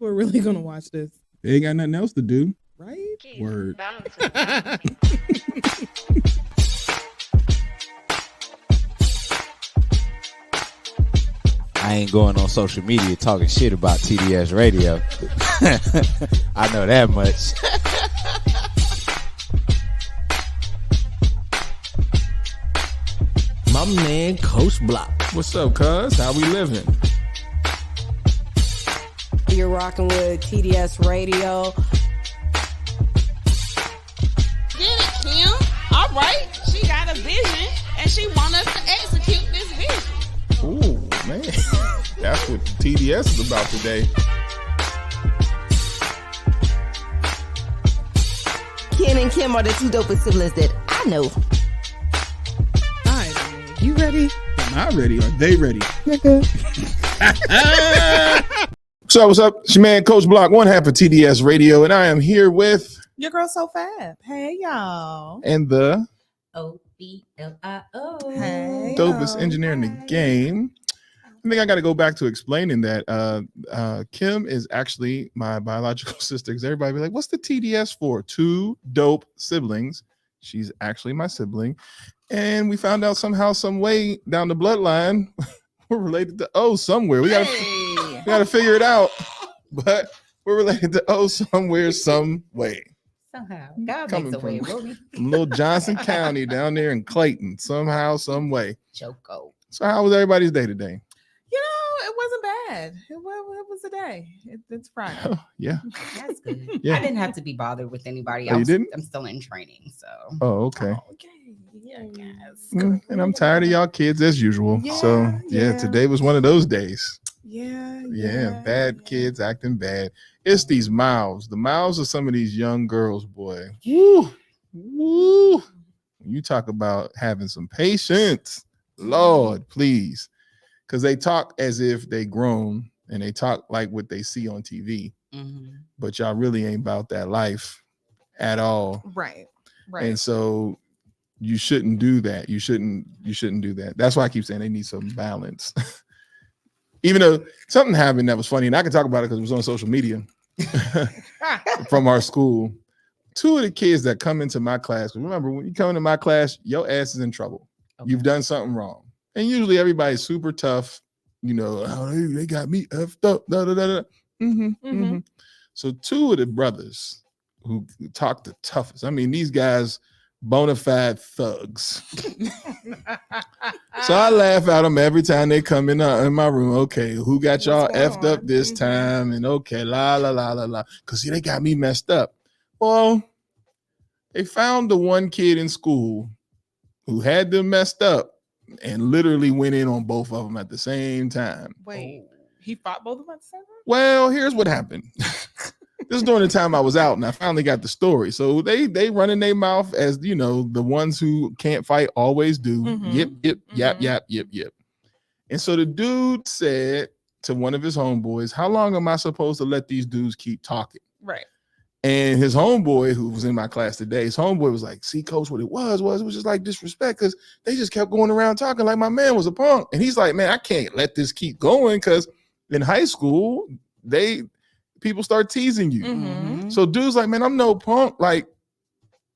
people are really gonna watch this. They ain't got nothing else to do. Right? Word. I ain't going on social media talking shit about TDS Radio. I know that much. My man, Coach Block. What's up, cuz? How we living? You're rocking with TDS Radio. Get it, Kim. All right. She got a vision, and she want us to execute this vision. Ooh, man. That's what TDS is about today. Ken and Kim are the two dopest siblings that I know. All right, you ready? Am I ready? Are they ready? What's up? It's your man, Coach Block, one half of TDS Radio, and I am here with Your girl so fab. Hey, y'all. and the OBLIO. Hey, dopest y'all. engineer in the game. I think I got to go back to explaining that Kim is actually my biological sister. Because everybody be like, "What's the TDS for?" Two dope siblings. She's actually my sibling, and we found out somehow, some way down the bloodline, we're related to O somewhere. We gotta figure it out, but we're related to O somewhere, some way. Somehow, God Coming makes a way, from- will we? From little Johnson County down there in Clayton, somehow, some way. Choco. So, how was everybody's day today? You know, it wasn't bad. It was a day. It's Friday. Oh, yeah. That's good. Yeah. I didn't have to be bothered with anybody. Oh, you didn't? I'm still in training, so. Oh, okay. Okay. Yeah, guys. And I'm tired of y'all kids as usual. So Yeah. today was one of those days. Yeah. Bad kids acting bad. It's these mouths. The mouths of some of these young girls, boy. Woo. You talk about having some patience. Lord, please. Because they talk as if they grown and they talk like what they see on TV. Mhm. But y'all really ain't about that life at all. Right. And so you shouldn't do that. You shouldn't do that. That's why I keep saying they need some balance. Even though something happened that was funny, and I can talk about it because it was on social media from our school. Two of the kids that come into my class, remember, when you come into my class, your ass is in trouble. Okay. You've done something wrong. And usually everybody's super tough. You know, oh, they got me effed up. Da, da, da, da. So two of the brothers who talk the toughest. I mean, these guys, bona fide thugs. So I laugh at them every time they come in my room. Okay, who got y'all effed up this time? And okay, la la la la la. Because see, they got me messed up. Well, they found the one kid in school who had them messed up and literally went in on both of them at the same time. Wait, he fought both of us? Well, here's what happened. This is during the time I was out and I finally got the story. So they run in their mouth as, you know, the ones who can't fight always do. Yip, yip, yap, yap, yip, yip. And so the dude said to one of his homeboys, how long am I supposed to let these dudes keep talking? Right. And his homeboy, who was in my class today, his homeboy was like, see, coach, what it was just like disrespect because they just kept going around talking like my man was a punk. And he's like, man, I can't let this keep going because in high school, people start teasing you. So dude's like, man, I'm no punk. Like,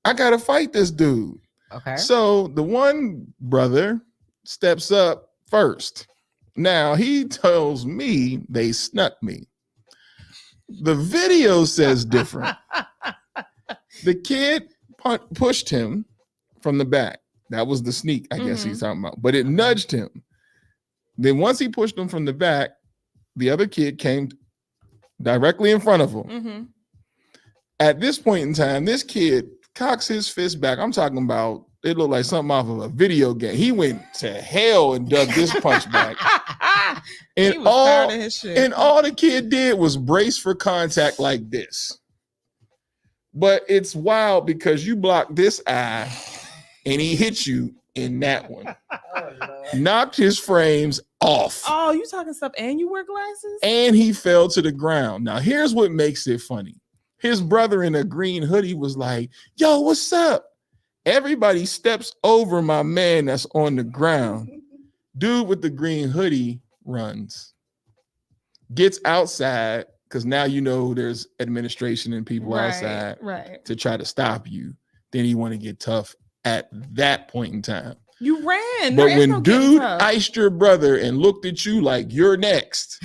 I got to fight this dude. Okay. So the one brother steps up first. Now he tells me they snuck me. The video says different. The kid pushed him from the back. That was the sneak, I guess he's talking about. But it nudged him. Then once he pushed him from the back, the other kid came directly in front of him. At this point in time, this kid cocks his fist back. I'm talking about, it looked like something off of a video game. He went to hell and dug this punch back. And He was tired of his shit. And all the kid did was brace for contact like this. But it's wild because you blocked this eye and he hit you in that one. Knocked his frames off. Oh, you talking stuff and you wear glasses? And he fell to the ground. Now, here's what makes it funny. His brother in a green hoodie was like, yo, what's up? Everybody steps over my man that's on the ground. Dude with the green hoodie runs, gets outside, because now there's administration and people outside Right. to try to stop you. Then you want to get tough at that point in time. You ran. But There is when no getting dude tough. iced your brother and looked at you like you're next,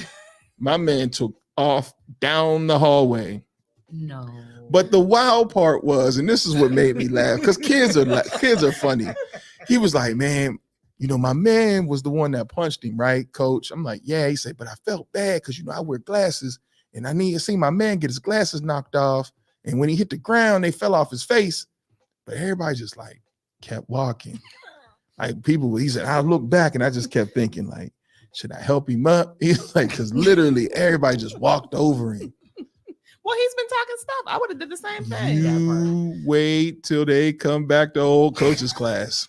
my man took off down the hallway. No. But the wild part was, and this is what made me laugh, because kids are funny. He was like, man, my man was the one that punched him, right, coach? I'm like, yeah. He said, but I felt bad because, I wear glasses and I need to see my man get his glasses knocked off. And when he hit the ground, they fell off his face. But everybody just like kept walking. Like he said, I looked back and I just kept thinking, like, should I help him up? He's like, because literally everybody just walked over him. Well, he's been talking stuff. I would have did the same thing. You wait till they come back to old coach's class.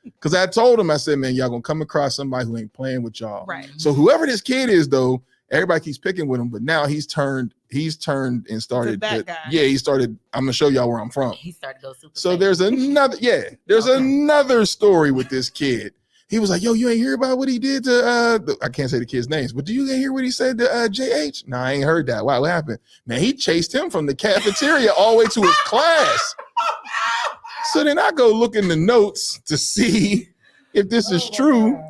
Because I told him, I said, man, y'all gonna come across somebody who ain't playing with y'all. Right. So whoever this kid is, though, everybody keeps picking with him, but now he's turned and started. that guy. Yeah, he started. I'm gonna show y'all where I'm from. He started to go super. So Saiyan. there's another story with this kid. He was like, yo, you ain't hear about what he did to I can't say the kids' names, but do you hear what he said to JH? No, I ain't heard that. Wow, what happened? Man, he chased him from the cafeteria all the way to his class. So then I go look in the notes to see if this is true.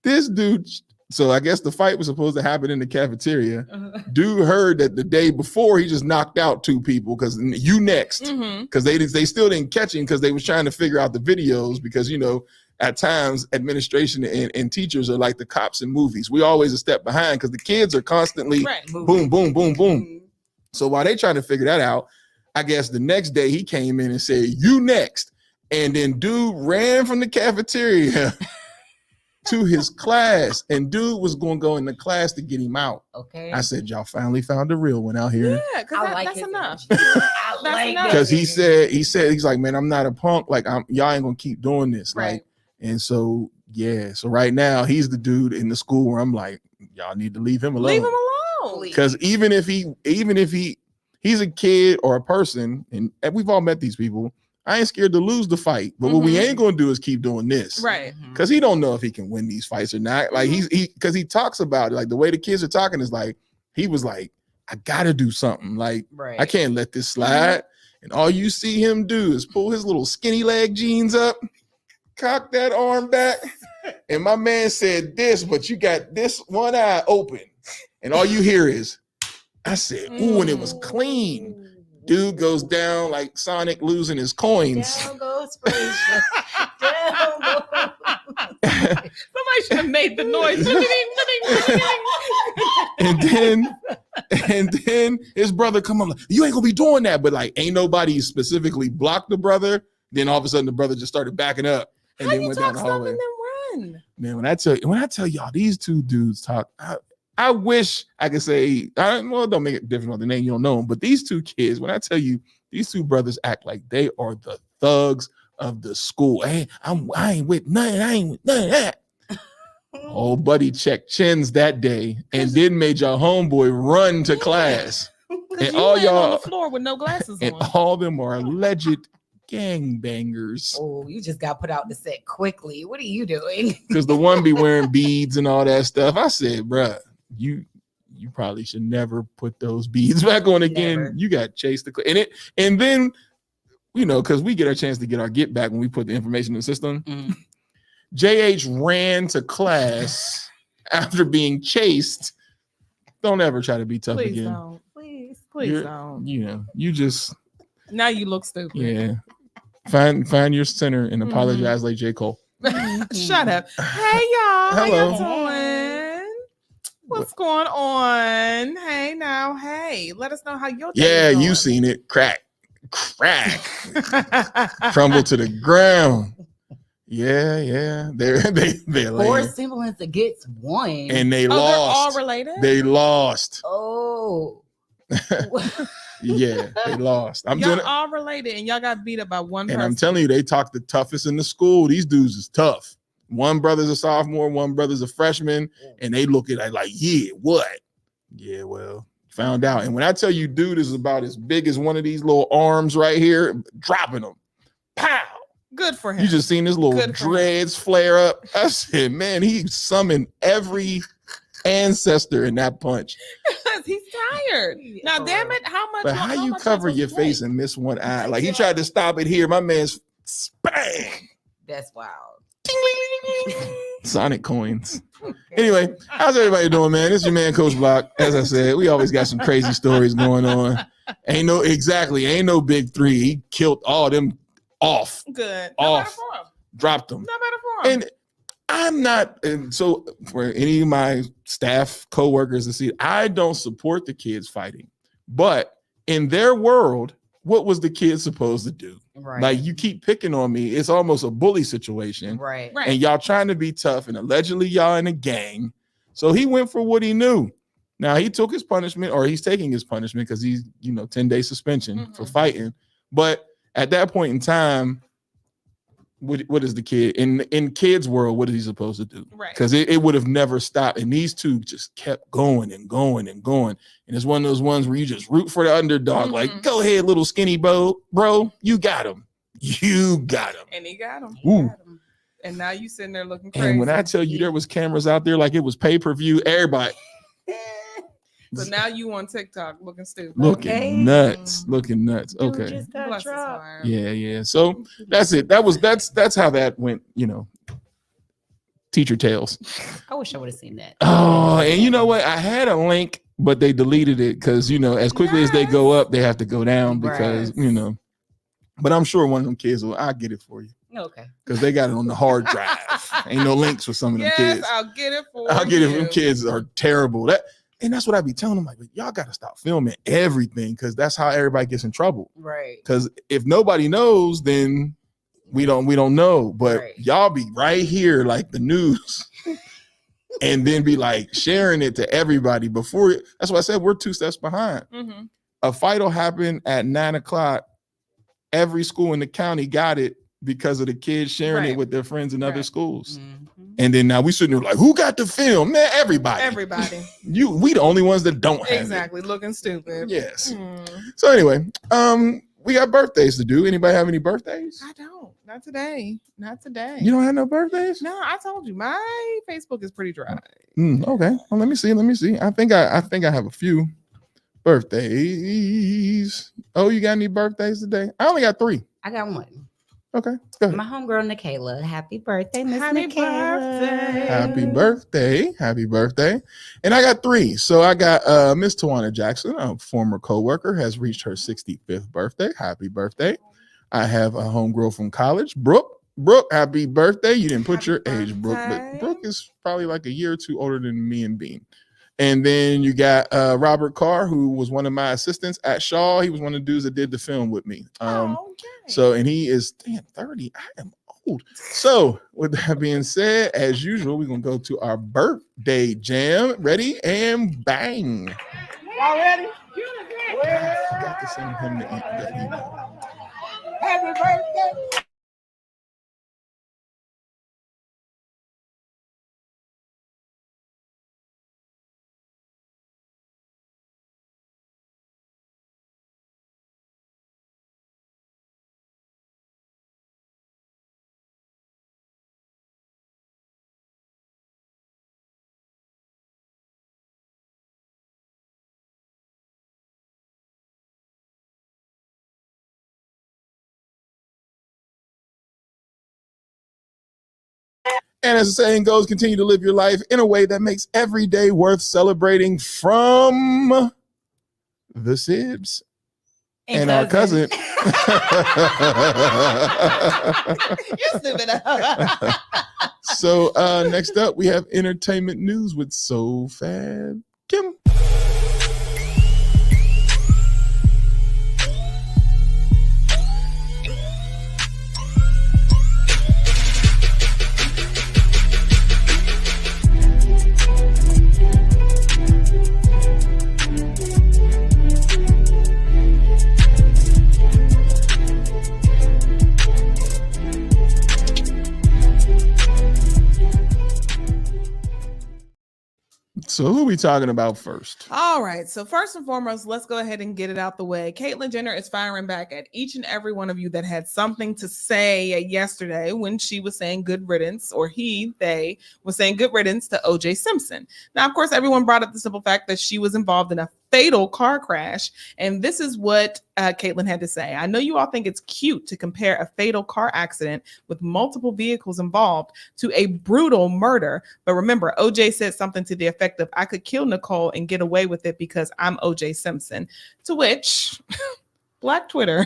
This dude, so I guess the fight was supposed to happen in the cafeteria. Dude heard that the day before he just knocked out 2 people because you next. Because they still didn't catch him because they was trying to figure out the videos because, at times administration and teachers are like the cops in movies. We always a step behind because the kids are constantly boom, boom, boom, boom. So while they trying to figure that out, I guess the next day he came in and said, you next. And then dude ran from the cafeteria to his class, and dude was going to go in the class to get him out. Okay. I said, y'all finally found a real one out here. Yeah, because I like that's his enough. I like enough. Because he said, he's like, man, I'm not a punk. Like, y'all ain't going to keep doing this. Right. Like, and so, yeah. So right now he's the dude in the school where I'm like, y'all need to leave him alone. Leave him alone. Because even if he's a kid or a person, and we've all met these people, I ain't scared to lose the fight. But what we ain't going to do is keep doing this. Right. Because he don't know if he can win these fights or not. Like because he talks about it, like the way the kids are talking is like, he was like, I got to do something. Like, I can't let this slide. And all you see him do is pull his little skinny leg jeans up, cock that arm back. And my man said this, but you got this one eye open. And all you hear is, I said, ooh, and it was clean. Dude goes down like Sonic losing his coins. Down goes Frazier. Down goes. Somebody should have made the noise. and then his brother come up like, you ain't gonna be doing that. But like, ain't nobody specifically blocked the brother. Then all of a sudden the brother just started backing up and How then you went talk down the hallway. and then run? Man, when I tell y'all these 2 dudes talk, I wish I could say, don't make it different on the name, you don't know them, but these 2 kids, when I tell you, these 2 brothers act like they are the thugs of the school. Hey, I ain't with nothing. I ain't with none of that. Old buddy checked chins that day and then made your homeboy run to class. And all y'all on the floor with no glasses and on. all them are alleged gangbangers. Oh, you just got put out the set quickly. What are you doing? Because the one be wearing beads and all that stuff. I said, bruh, you probably should never put those beads back on again. Never. You got chased and then because we get our chance to get our get back when we put the information in the system. JH ran to class after being chased. Don't ever try to be tough Please again. don't. Please don't. You just Now you look stupid. yeah. Find your center and apologize like J. Cole. Shut up. Hey y'all. How Hello. y'all doing? What's going on? Hey now. Hey. Let us know how your day Yeah, is you going. seen it. Crack. Crumble to the ground. Yeah. They're Poor lame. semblance against one. And they Oh, they're all lost. related? They lost. Oh. Yeah, they lost. I'm y'all doing it. all related and y'all got beat up by one And person. I'm telling you, they talk the toughest in the school. These dudes is tough. One brother's a sophomore, one brother's a freshman, and they look at it like, yeah, what? Yeah, well, found out. And when I tell you, dude is about as big as one of these little arms right here, dropping them. Pow! Good for him. You just seen this little Good for him. dreads flare up. I said, man, he summoned every ancestor in that punch. Because he's tired. Now, For damn real. it, how much? But how you much cover else your was face late? and miss one eye? Like he tried to stop it here. My man's bang. That's wild. Sonic coins. Anyway, how's everybody doing, man? It's your man, Coach Block. As I said, we always got some crazy stories going on. Ain't no big three. He killed all them off, Good. No Off. better for him. dropped them. No better for him. And I'm not, and so for any of my staff, coworkers to see, I don't support the kids fighting. But in their world, what was the kid supposed to do? Right. Like you keep picking on me. It's almost a bully situation. Right. Right. And y'all trying to be tough, and allegedly y'all in a gang. So he went for what he knew. Now he took his punishment, or he's taking his punishment because he's 10-day suspension for fighting. But at that point in time, what is the kid in kids' world? What is he supposed to do? Right. Because it would have never stopped, and these two just kept going and going and going. And it's one of those ones where you just root for the underdog. Like, go ahead, little skinny bro, you got him. You got him. And he got him. Ooh. And now you sitting there looking crazy. And when I tell you there was cameras out there like it was pay-per-view, everybody So now you on TikTok looking stupid. looking nuts. Okay. Just got Bless his dropped. heart. Yeah. So that's it. That's how that went, teacher tales. I wish I would have seen that. Oh, and you know what? I had a link, but they deleted it because as quickly as they go up, they have to go down because, but I'm sure one of them kids I'll get it for you. Okay. Because they got it on the hard drive. Ain't no links for some of them Yes, kids. I'll get it for I'll get it. you. Them kids are terrible. And that's what I be telling them. Like, y'all got to stop filming everything because that's how everybody gets in trouble. Right. Because if nobody knows, then we don't know. But y'all be right here like the news, and then be like sharing it to everybody before. That's why I said we're 2 steps behind. Mm-hmm. A fight will happen at 9:00. Every school in the county got it because of the kids sharing it with their friends in other schools. And then now we sitting there like, who got the film? Man, everybody. We the only ones that don't have Exactly. Looking stupid. Yes. So anyway, we got birthdays to do. Anybody have any birthdays? I don't. Not today. Not today. You don't have no birthdays? No, I told you my Facebook is pretty dry. Okay. Well, let me see. I think I have a few birthdays. Oh, you got any birthdays today? I only got 3. I got one. Okay, go ahead. My homegirl Nikayla. Happy birthday, Miss Happy Nikayla. birthday. Happy birthday. And I got 3. So I got Miss Tawana Jackson, a former coworker, has reached her 65th birthday. Happy birthday. I have a homegirl from college, Brooke, happy birthday. You didn't put your age, Brooke, but Brooke is probably like a year or 2 older than me and Bean. And then you got Robert Carr, who was one of my assistants at Shaw. He was one of the dudes that did the film with me. So, and he is 30. I am old. So with that being said, as usual, we're going to go to our birthday jam. Ready and bang. Y'all ready? Got to send him the email. Happy birthday. And as the saying goes, continue to live your life in a way that makes every day worth celebrating from the Sibs and our cousin. You're stupid. So next up, we have entertainment news with So Fab Kim. So who are we talking about first? All right. So first and foremost, let's go ahead and get it out the way. Caitlyn Jenner is firing back at each and every one of you that had something to say yesterday when she was saying good riddance, or they was saying good riddance to O.J. Simpson. Now, of course, everyone brought up the simple fact that she was involved in a fatal car crash. And this is what Caitlyn had to say. I know you all think it's cute to compare a fatal car accident with multiple vehicles involved to a brutal murder. But remember, OJ said something to the effect of, I could kill Nicole and get away with it because I'm OJ Simpson. To which Black Twitter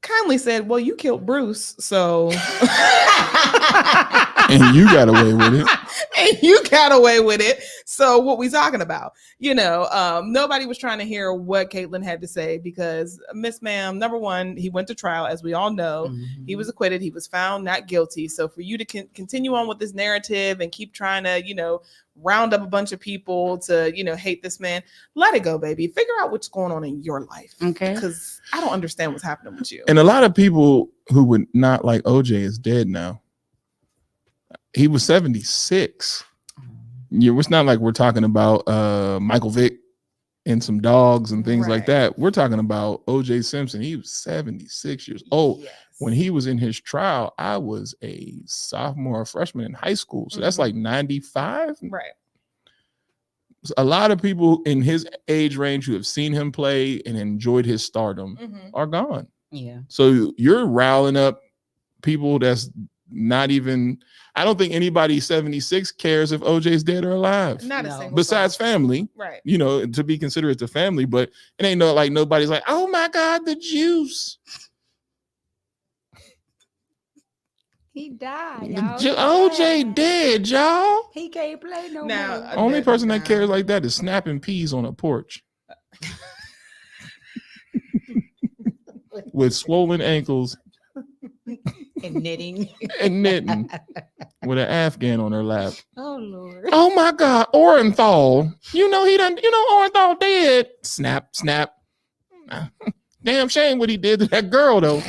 kindly said, well, you killed Bruce, so... And you got away with it. And you got away with it. So what we talking about? Nobody was trying to hear what Caitlyn had to say because Miss Ma'am, number one, he went to trial, as we all know. Mm-hmm. He was acquitted. He was found not guilty. So for you to continue on with this narrative and keep trying to, round up a bunch of people to, hate this man, let it go, baby. Figure out what's going on in your life. Okay. Because I don't understand what's happening with you. And a lot of people who would not like OJ is dead now. He was 76. It's not like we're talking about Michael Vick and some dogs and things like that. We're talking about OJ Simpson. He was 76 years old. Yes. When he was in his trial, I was a sophomore or freshman in high school. So that's like 95. Right. A lot of people in his age range who have seen him play and enjoyed his stardom are gone. Yeah. So you're riling up people that's not even... I don't think anybody 76 cares if OJ's dead or alive. Not a single besides family, right? To be considerate to family, but it ain't like nobody's like, oh my God, the juice. He died, y'all. OJ dead, y'all. He can't play no more. Only person that cares like that is snapping peas on a porch with swollen ankles. And knitting. With an Afghan on her lap. Oh Lord. Oh my God, Orenthal. Orenthal dead. Snap. Damn shame what he did to that girl though.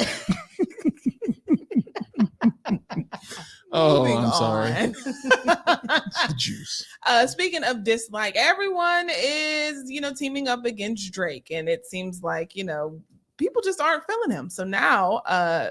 I'm sorry. Juice. Speaking of dislike, everyone is, teaming up against Drake, and it seems like, people just aren't feeling him. So now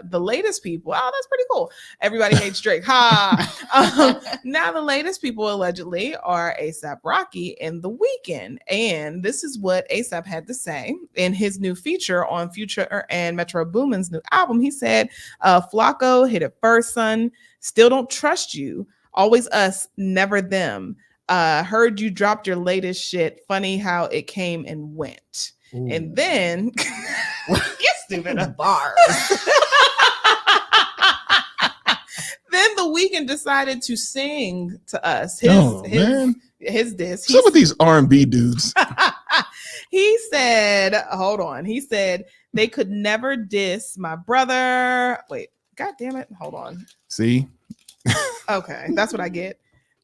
the latest people, that's pretty cool. Everybody hates Drake. Now the latest people allegedly are A$AP Rocky and The Weeknd. And this is what A$AP had to say in his new feature on Future and Metro Boomin's new album. He said, Flacco, hit it first, son. Still don't trust you. Always us, never them. Heard you dropped your latest shit. Funny how it came and went. Ooh. And then you're stupid bars. Then The Weeknd decided to sing to us his diss. Some of these R&B dudes. He said, hold on. He said they could never diss my brother. Wait, God damn it. Hold on. See? Okay, that's what I get.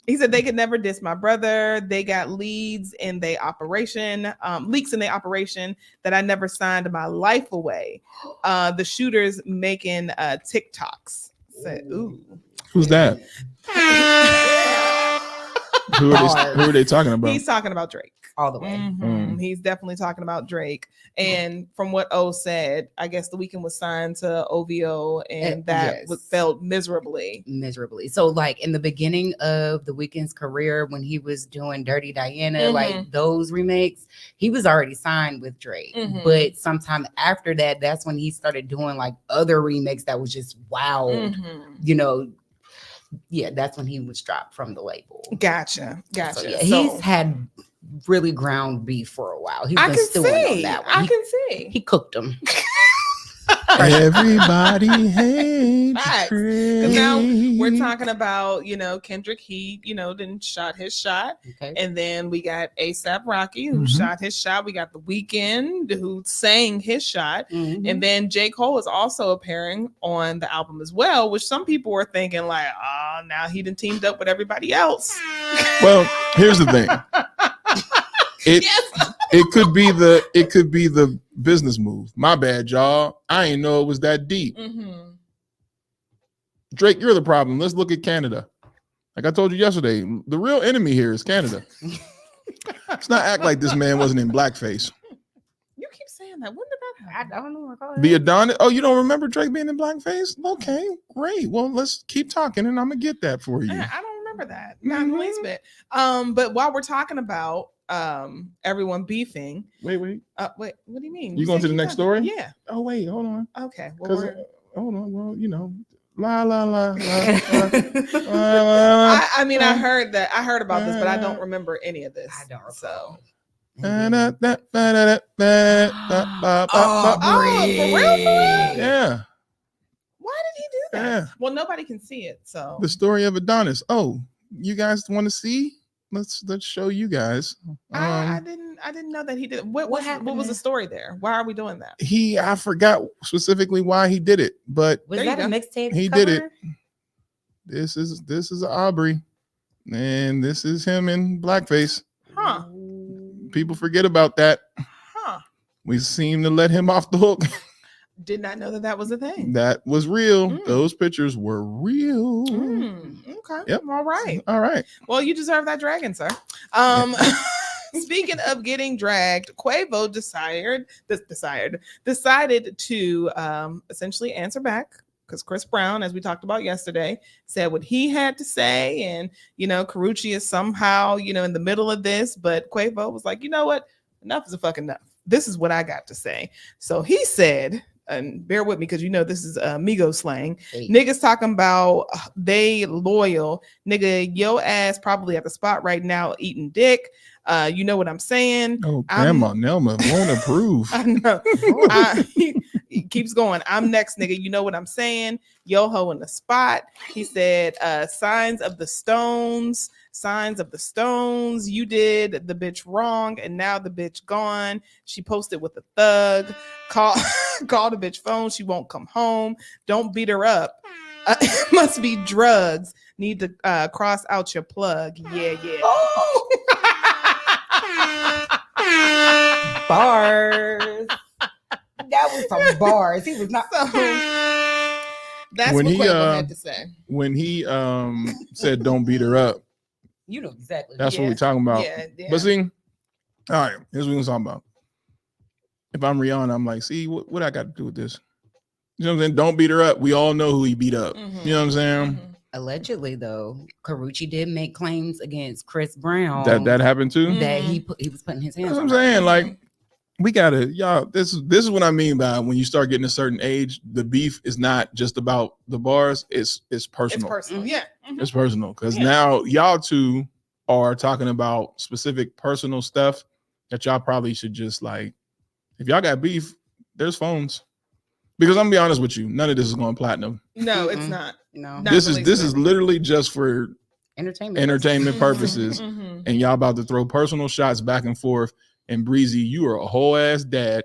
He said they could never diss my brother. They got leaks in their operation that I never signed my life away. The shooters making TikToks. Said, ooh. Who's that? Who are they talking about? He's talking about Drake. All the way. Mm-hmm. He's definitely talking about Drake. And from what O said, I guess The Weeknd was signed to OVO, and that felt miserably. So like in the beginning of The Weeknd's career, when he was doing Dirty Diana, like those remakes, he was already signed with Drake. Mm-hmm. But sometime after that, that's when he started doing like other remakes that was just wow. Mm-hmm. That's when he was dropped from the label. Gotcha. So, he's had really ground beef for a while. He's been stewing on that one. I can see. He cooked them. Everybody hates Drake. Now we're talking about, Kendrick, he, then shot his shot. Okay. And then we got A$AP Rocky who shot his shot. We got The Weeknd who sang his shot. Mm-hmm. And then J. Cole is also appearing on the album as well, which some people were thinking like, now he done teamed up with everybody else. Well, here's the thing. It could be the business move. My bad, y'all. I ain't know it was that deep. Mm-hmm. Drake, you're the problem. Let's look at Canada. Like I told you yesterday, the real enemy here is Canada. Let's not act like this man wasn't in blackface. You keep saying that. When did that happen? I don't know. The Adonis. Oh, you don't remember Drake being in blackface? Okay, great. Well, let's keep talking, and I'm gonna get that for you. Yeah, I don't remember that. Not in the least bit. But while we're talking about everyone beefing. Wait. Wait, what do you mean? You going to the next story? Yeah. Oh wait, hold on. Okay. Well, Hold on. Well, you know, la la la. I mean, I heard about this, but I don't remember any of this. I don't recall. So. Oh, For real? Yeah. Why did he do that? Yeah. Well, nobody can see it, so The story of Adonis. Oh, you guys want to see? Let's show you guys. I didn't know that he did. What happened was the there? story there? Why are we doing that? I forgot specifically why he did it, but was There that you a go. mixtape? He did it. This is Aubrey, and this is him in blackface. Huh? People forget about that. Huh? We seem to let him off the hook. Did not know that was a thing. That was real. Mm. Those pictures were real. Okay. Yep. All right. All right. Well, you deserve that dragon, sir. Speaking of getting dragged, Quavo decided to essentially answer back because Chris Brown, as we talked about yesterday, said what he had to say, and Karrueche is somehow in the middle of this, but Quavo was like, you know what, enough is a fucking enough. This is what I got to say. So he said, and bear with me because this is Migos slang. Hey. Niggas talking about they loyal. Nigga, yo ass probably at the spot right now eating dick. You know what I'm saying? Oh, Grandma Nelma won't approve. I know. He keeps going. I'm next, nigga. You know what I'm saying? Yo ho in the spot. He said, signs of the stones. You did the bitch wrong, and now the bitch gone. She posted with a thug. Call the bitch phone. She won't come home. Don't beat her up. It must be drugs. Need to cross out your plug. Yeah. Oh. Bars. That was some bars. He was not. That's When what he, Quavo had to say. When he said don't beat her up, You know exactly. that's what we're talking about. Yeah. But see, all right, here's what we're talking about. If I'm Rihanna, I'm like, see, what I got to do with this? You know what I'm saying? Don't beat her up. We all know who he beat up. Mhm. You know what I'm saying? Mhm. Allegedly, though, Karrueche did make claims against Chris Brown That happened too. that he was putting his hands That's what on I'm her. saying. Like, we gotta, y'all. This is what I mean by when you start getting a certain age, the beef is not just about the bars. It's personal. It's personal. Yeah. Mhm. It's personal because Yeah. now y'all two are talking about specific personal stuff that y'all probably should just like. If y'all got beef, there's phones. Because I'm gonna be honest with you, none of this is going platinum. No, it's Mm-mm. not. No, Not This really is literally just for entertainment. purposes, Mhm. and y'all about to throw personal shots back and forth. And Breezy, you are a whole ass dad,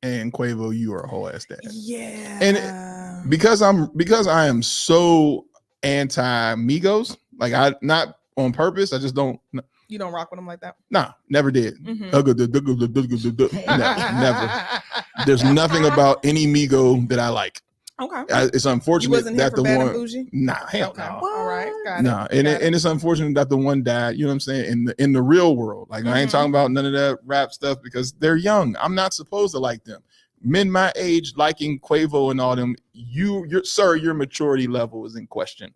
and Quavo, you are a whole ass dad. Yeah. And because I am so anti Migos, like I not on purpose, I just don't. You don't rock with them like that. Nah, never did. Mhm. Never. There's nothing about any Migo that I like. Okay. It's You unfortunate wasn't here that for the Bad and one. Bougie? Nah, hell Okay. no. All right. Got Nah, it. and it's unfortunate that the one died. You know what I'm saying? In the real world, like I ain't Mhm. talking about none of that rap stuff because they're young. I'm not supposed to like them. Men my age liking Quavo and all them. Your maturity level is in question.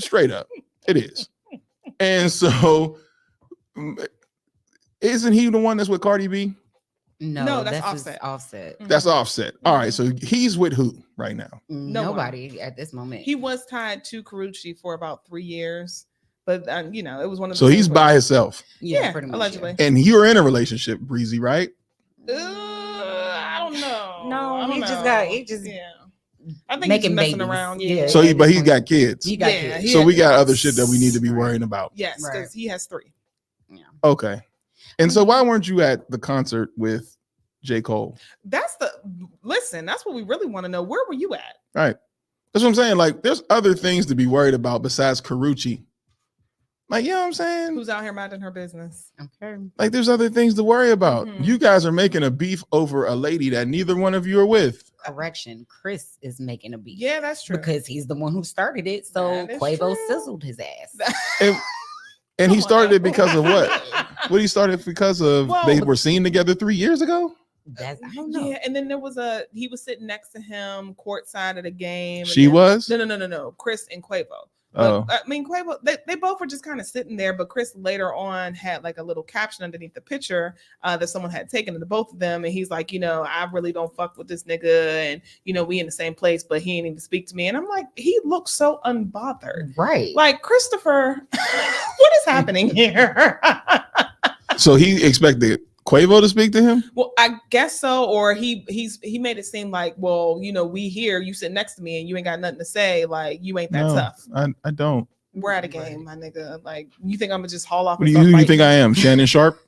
Straight up, it is. And so, isn't he the one that's with Cardi B? No, that's that's Offset. Offset. That's Offset. All right, so he's with who right now? Nobody at this moment. He was tied to Karrueche for about 3 years, but it was one of. So he's by himself, Yeah, pretty much, allegedly. and you're in a relationship, Breezy, right? I don't know. No, I don't he just know. got- he just yeah. I think making he's messing babies. around. Yeah. So at but this he's point. got kids. He got Yeah, kids. he So had- we got other shit that we need to be worrying about. Yes, because Right. he has 3. Okay. And so why weren't you at the concert with J. Cole? That's what we really want to know. Where were you at? Right. That's what I'm saying. Like, there's other things to be worried about besides Karrueche. Like, you know what I'm saying? Who's out here minding her business? Okay. Like, there's other things to worry about. Mhm. You guys are making a beef over a lady that neither one of you are with. Correction. Chris is making a beat. Yeah, that's true. Because he's the one who started it. So That is Quavo true. sizzled his ass. And And he Come on started now. it because of what? What he started because of Well, they were seen together 3 years ago? I don't know. Yeah, and then he was sitting next to him courtside at a game. and She then- was? No. Chris and Quavo. Oh. But, I mean, Quavo, they both were just kind of sitting there, but Chris later on had like a little caption underneath the picture that someone had taken of the both of them. And he's like, I really don't fuck with this nigga. And, we in the same place, but he ain't even speak to me. And I'm like, he looks so unbothered. Right. Like, Christopher, what is happening here? So he expected Quavo to speak to him? Well, I guess so. Or he made it seem like, well, we here, you sit next to me and you ain't got nothing to say. Like, you ain't that tough. I don't. We're at a game, my nigga. Like, you think I'm gonna just haul off? Who do you think I am? Shannon Sharp?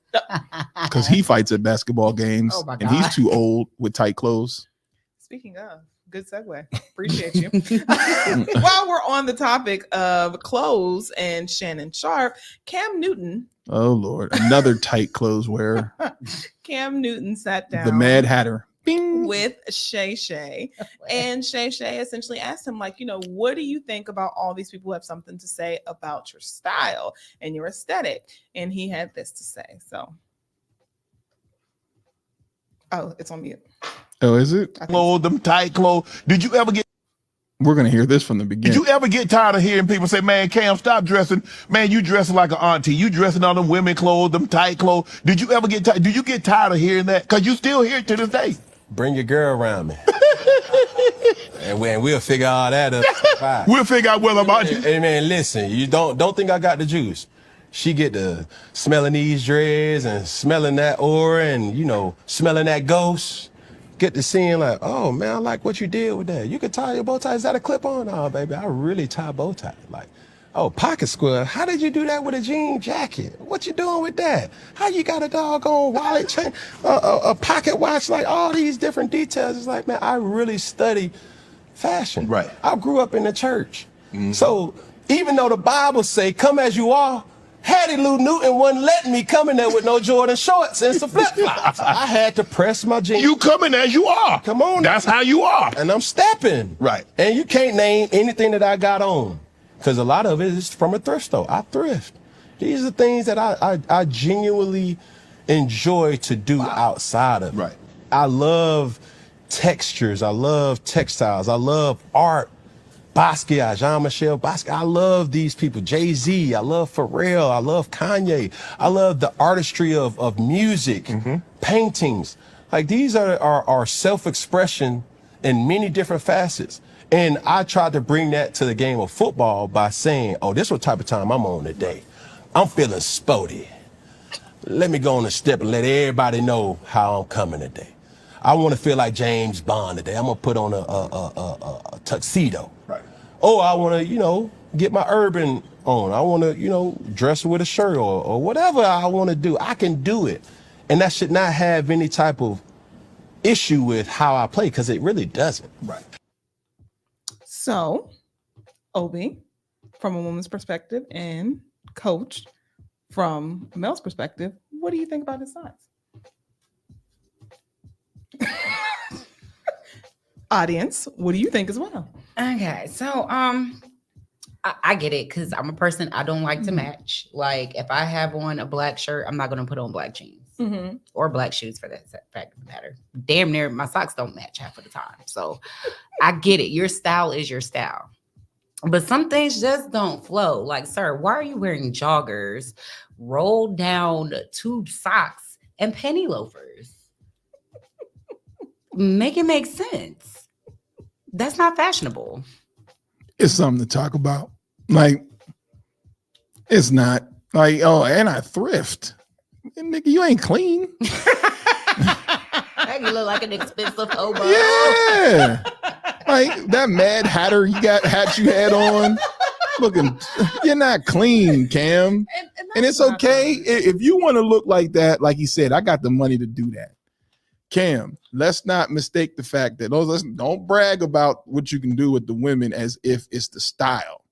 Because he fights at basketball games Oh my and he's God. too old with tight clothes. Speaking of, good segue. Appreciate you. While we're on the topic of clothes and Shannon Sharp, Cam Newton. Oh Lord, another tight clothes wearer. Cam Newton sat down. The Mad Hatter. Bing. With Shay Shay. And Shay Shay essentially asked him, like, what do you think about all these people who have something to say about your style and your aesthetic? And he had this to say. So, it's on mute. Oh, is it? Clothes, them tight clothes. Did you ever get We're gonna hear this from the Did beginning. you ever get tired of hearing people say, man, Cam, stop dressing. Man, you dressing like an auntie. You dressing on them women clothes, them tight clothes. Did you ever get tired? Do you get tired of hearing that? Because you still hear it to this day. Bring your girl around me. and we'll figure all that up. We'll figure out whether about you. Hey, man, listen, you don't think I got the juice. She get to smelling these dreads and smelling that aura and, smelling that ghost. Get to seeing like, oh man, I like what you did with that. You could tie your bow tie. Is that a clip on? Oh, baby, I really tie bow tie. Like, oh, pocket square. How did you do that with a jean jacket? What you doing with that? How you got a doggone wallet chain, a pocket watch? Like all these different details. It's like, man, I really study fashion. Right. I grew up in the church. So even though the Bible say, come as you are, Hattie Lou Newton wasn't letting me come in there with no Jordan shorts and some flip-flops. I had to press my jeans. You coming as you are. Come on. That's how you are. And I'm stepping. Right. And you can't name anything that I got on. Because a lot of it is from a thrift store. I thrift. These are things that I genuinely enjoy to do outside of it. Right. I love textures. I love textiles. I love art. Basquiat, Jean-Michel Basquiat. I love these people. Jay-Z. I love Pharrell. I love Kanye. I love the artistry of music, paintings. Like these are self-expression in many different facets. And I tried to bring that to the game of football by saying, oh, this is what type of time I'm on today. I'm feeling sporty. Let me go on a step and let everybody know how I'm coming today. I want to feel like James Bond today. I'm going to put on a tuxedo. Right. Oh, I want to, get my urban on. I want to, dress with a shirt or whatever I want to do. I can do it. And that should not have any type of issue with how I play because it really doesn't. Right. So, Obi, from a woman's perspective, and Coach, from a male's perspective, what do you think about his size? Audience, what do you think as well? Okay, so I get it because I'm a person, I don't like to match. Like if I have on a black shirt, I'm not gonna put on black jeans or black shoes for that fact of the matter. Damn near my socks don't match half of the time. So I get it. Your style is your style. But some things just don't flow. Like, sir, why are you wearing joggers, rolled down tube socks, and penny loafers? Make it make sense. That's not fashionable. It's something to talk about. Like, it's not like, oh, and I thrift. Nigga, you ain't clean. You look like an expensive hobo. Yeah. Like that Mad Hatter hat you had on. Looking, you're not clean, Cam. And it's okay if you want to look like that. Like he said, I got the money to do that. Cam, let's not mistake the fact that don't brag about what you can do with the women as if it's the style.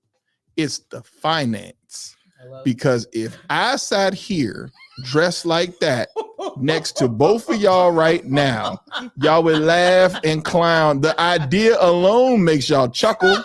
It's the finance. Because if I sat here dressed like that next to both of y'all right now, y'all would laugh and clown. The idea alone makes y'all chuckle.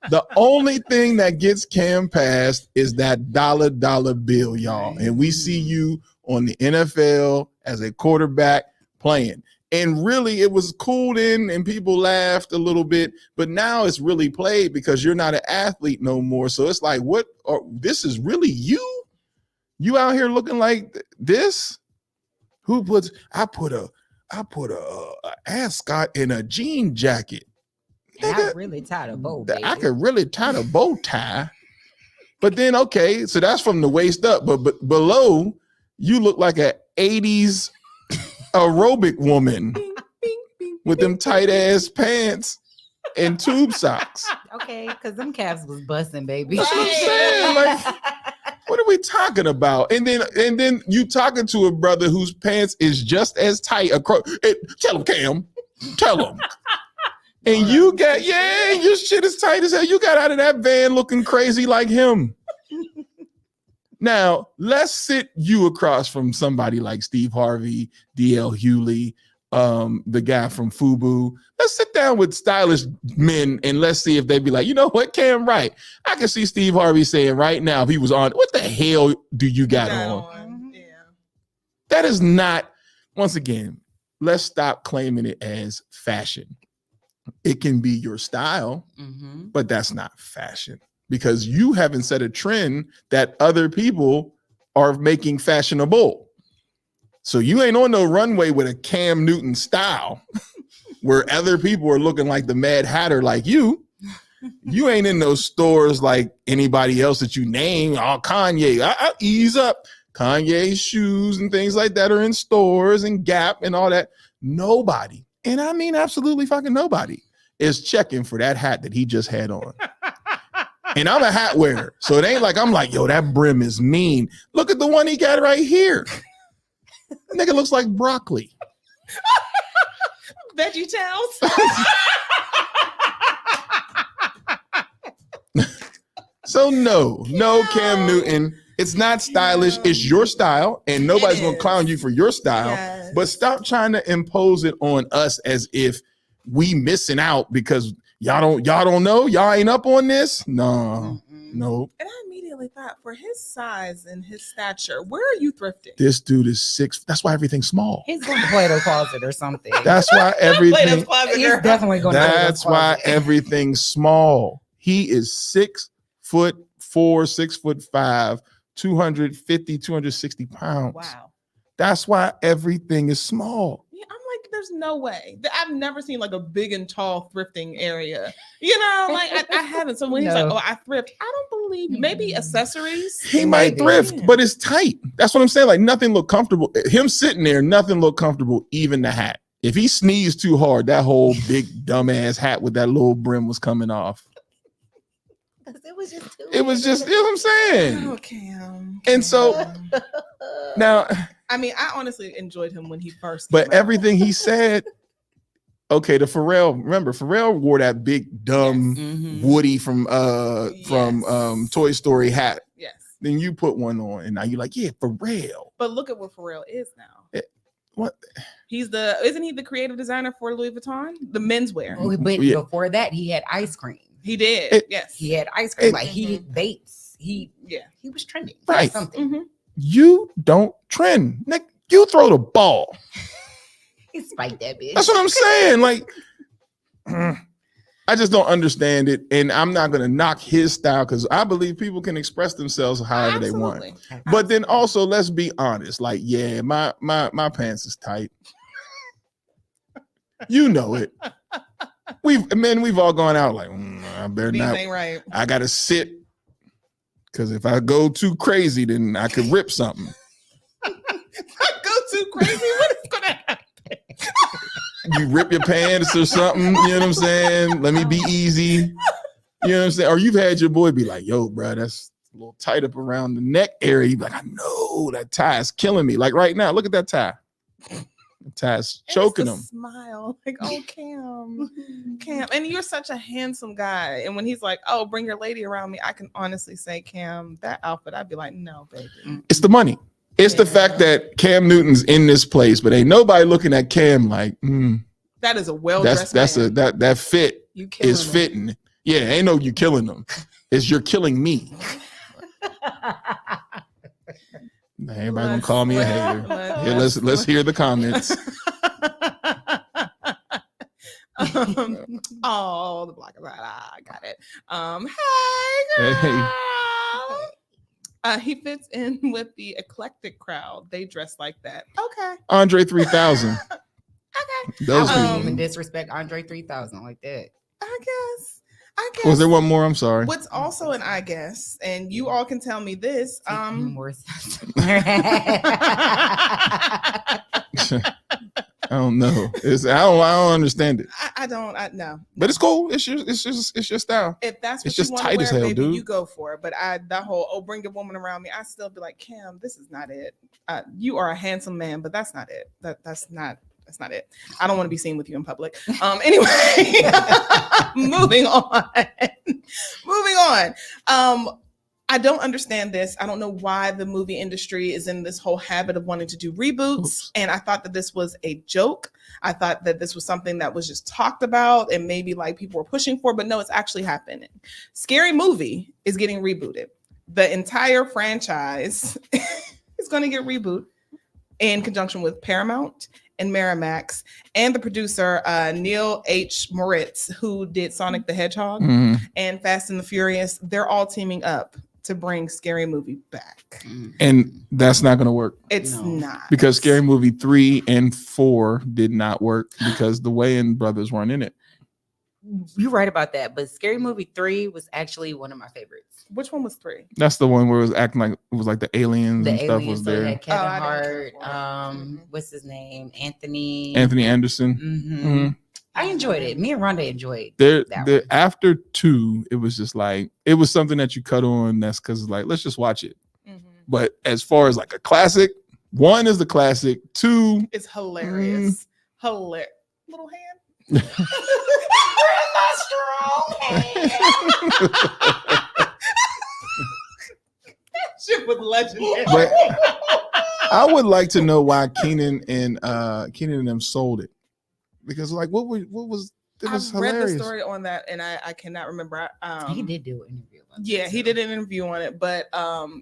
The only thing that gets Cam passed is that dollar bill, y'all. And we see you on the NFL as a quarterback playing. And really, it was cooled in and people laughed a little bit, but now it's really played because you're not an athlete no more. So it's like, what? This is really you? You out here looking like this? Who puts? I put a ascot in a jean jacket. I really tied a bow, baby. I could really tie a bow tie. But then, okay, so that's from the waist up, but below, you look like an 80s aerobic woman with them tight ass pants and tube socks. Okay, because them calves was busting, baby. That's what I'm saying. Like, what are we talking about? And then you talking to a brother whose pants is just as tight across. Tell him, Cam. Tell him. And you got, your shit is tight as hell. You got out of that van looking crazy like him. Now, let's sit you across from somebody like Steve Harvey, DL Hewley, the guy from FUBU. Let's sit down with stylish men and let's see if they be like, you know what, Cam, right? I can see Steve Harvey saying right now, if he was on, what the hell do you got on? Yeah. That is not, once again, let's stop claiming it as fashion. It can be your style, but that's not fashion. Because you haven't set a trend that other people are making fashionable. So you ain't on no runway with a Cam Newton style where other people are looking like the Mad Hatter like you. You ain't in those stores like anybody else that you name. Oh, Kanye, I ease up. Kanye's shoes and things like that are in stores and Gap and all that. Nobody, and I mean absolutely fucking nobody, is checking for that hat that he just had on. And I'm a hat wearer, so it ain't like I'm like, yo, that brim is mean. Look at the one he got right here. Nigga looks like broccoli. Veggie Tales. So no, Cam Newton. It's not stylish. It's your style, and nobody's gonna clown you for your style. Yes. But stop trying to impose it on us as if we missing out because y'all don't know, y'all ain't up on this. No. And I immediately thought, for his size and his stature, where are you thrifting? This dude is 6. That's why everything's small. He's going to Play-Doh closet or something. That's why everything. He's definitely going to. That's why everything's small. He is 6'4", 6'5", 250, 260 pounds. Wow. That's why everything is small. Yeah, I'm like, there's no way. I've never seen like a big and tall thrifting area. You know, like I haven't. So when he's like, oh, I thrift, I don't believe you. Maybe accessories. He might thrift, but it's tight. That's what I'm saying. Like nothing look comfortable. Him sitting there, nothing look comfortable, even the hat. If he sneezed too hard, that whole big dumbass hat with that little brim was coming off. It was just, you know what I'm saying? Oh, Cam. And so now, I mean, I honestly enjoyed him when he first. But everything he said, okay, the Pharrell. Remember, Pharrell wore that big dumb Woody from Toy Story hat. Yes. Then you put one on, and now you're like, yeah, Pharrell. But look at what Pharrell is now. What? Isn't he the creative designer for Louis Vuitton, the menswear? Oh, but before that, he had ice cream. He did. Yes, he had ice cream. Like he vapes. He was trending. Right. Something. You don't trend. Nick, you throw the ball. He spiked that bitch. That's what I'm saying. Like, I just don't understand it, and I'm not gonna knock his style because I believe people can express themselves however they want. But then also, let's be honest. Like, yeah, my pants is tight. You know it. We've all gone out like, I better These not. ain't right. I gotta sit because if I go too crazy, then I could rip something. If I go too crazy, what is gonna happen? You rip your pants or something. You know what I'm saying? Let me be easy. You know what I'm saying? Or you've had your boy be like, yo, bro, that's a little tight up around the neck area. You be like, I know that tie is killing me. Like right now, look at that tie. Taz choking him. Smile like, oh, Cam, and you're such a handsome guy. And when he's like, oh, bring your lady around me, I can honestly say, Cam, that outfit, I'd be like, no, baby. It's the money. It's the fact that Cam Newton's in this place, but ain't nobody looking at Cam like, that is a well-dressed that fit you is fitting. Yeah, ain't no you killing them. It's you're killing me. Now, everybody gonna call me a hater. Let's hear the comments. Oh, the block is right. I got it. Hey, girl. Hey. He fits in with the eclectic crowd. They dress like that. Okay. Andre 3000. Okay. Those I wouldn't people. even disrespect Andre 3000 like that. I guess. Was there one more? I'm sorry. What's also an I guess, and you all can tell me this. I don't know. I don't understand it. I don't know. But it's cool. It's your style. If that's what it's you just want tight to wear, as hell, baby, dude. you go for it. But that whole bring a woman around me, I still be like, Cam, this is not it. You are a handsome man, but that's not it. That's not it. I don't want to be seen with you in public. Anyway, moving on. I don't understand this. I don't know why the movie industry is in this whole habit of wanting to do reboots. Oops. And I thought that this was a joke. I thought that this was something that was just talked about and maybe like people were pushing for, but no, it's actually happening. Scary Movie is getting rebooted. The entire franchise is going to get rebooted in conjunction with Paramount and Miramax, and the producer Neil H. Moritz, who did Sonic the Hedgehog and Fast and the Furious. They're all teaming up to bring Scary Movie back. And that's not going to work. It's not. Because Scary Movie 3 and 4 did not work because the Wayans brothers weren't in it. You're right about that, but Scary Movie 3 was actually one of my favorites. Which one was 3? That's the one where it was acting like it was like the aliens and stuff was so there. Kevin Hart, what's his name? Anthony Anderson. I enjoyed it. Me and Rhonda enjoyed it. After 2, it was just like it was something that you cut on. That's because like let's just watch it. But as far as like a classic, 1 is the classic. 2 is hilarious. Hilarious. Little hand. Shit was legendary. But I would like to know why Keenan and them sold it, because like what was it was I've hilarious. read the story on that and I cannot remember. He did do an interview. He did an interview on it, but